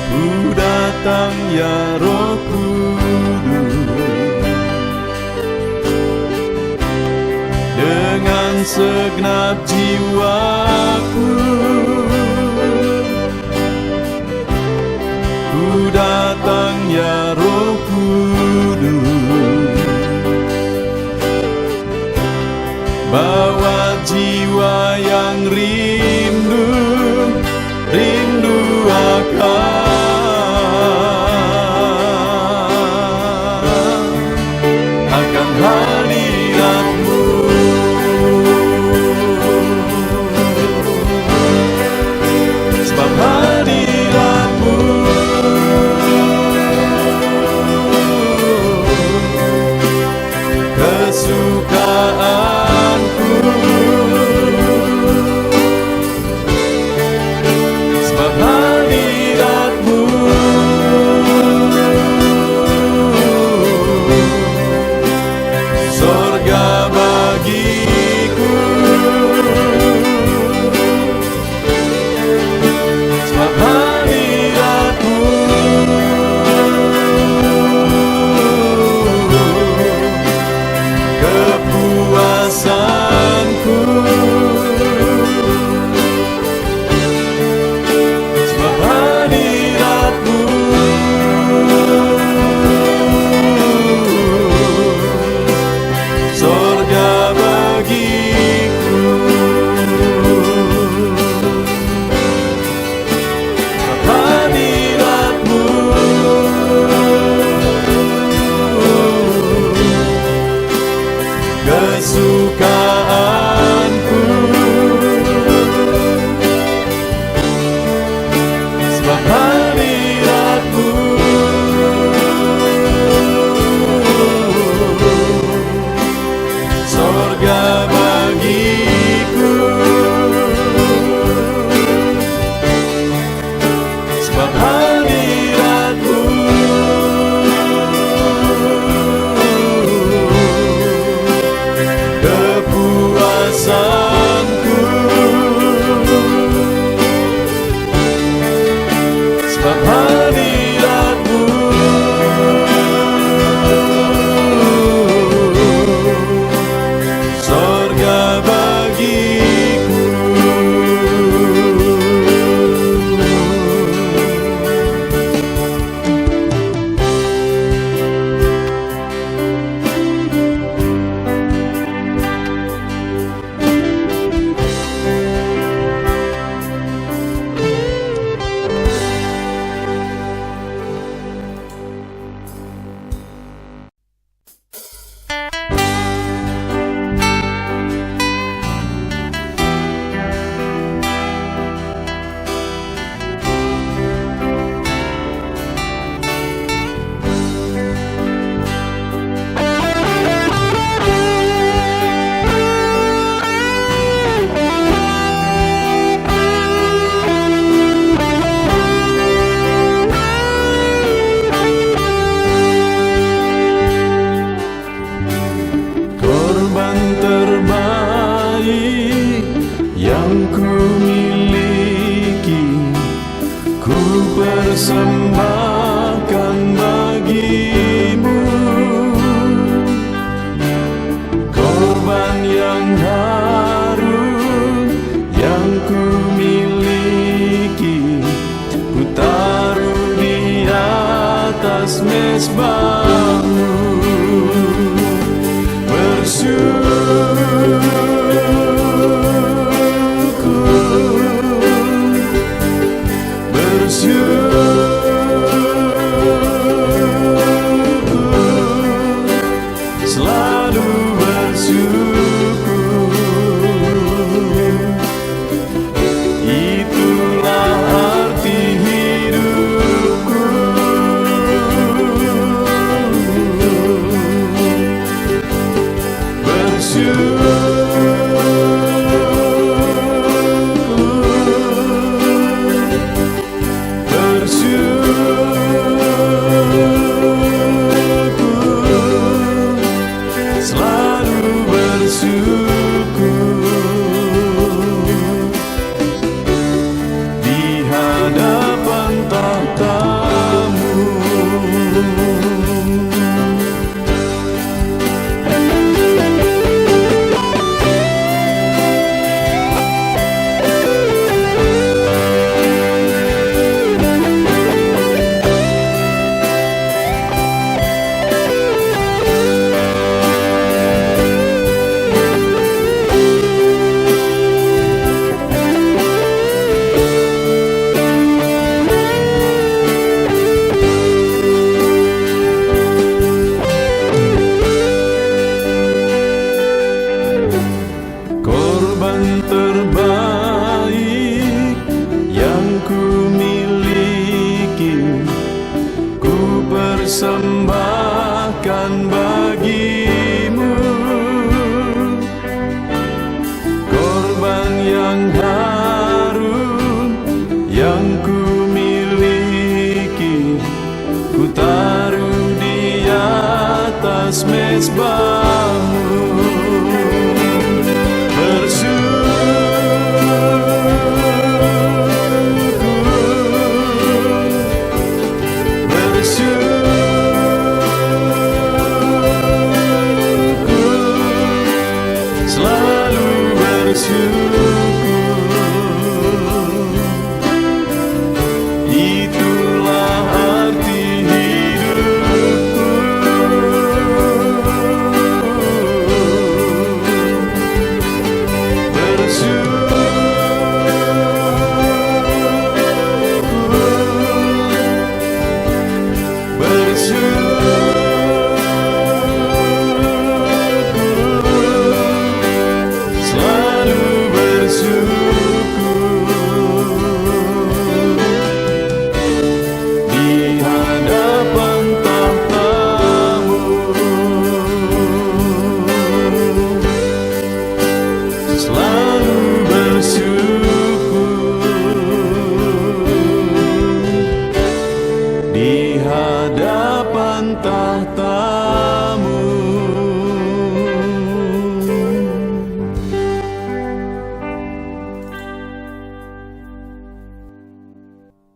Ku datang ya Roh Kudus, dengan segenap jiwaku, ku datang ya Roh Kudus, bawa jiwa yang rindu akan hadirat-Mu. atas mezbahmu selalu bersyukur. Itulah arti hidupku. Selalu bersyukur di hadapan tahta-Mu. Selalu bersyukur di hadapan tahta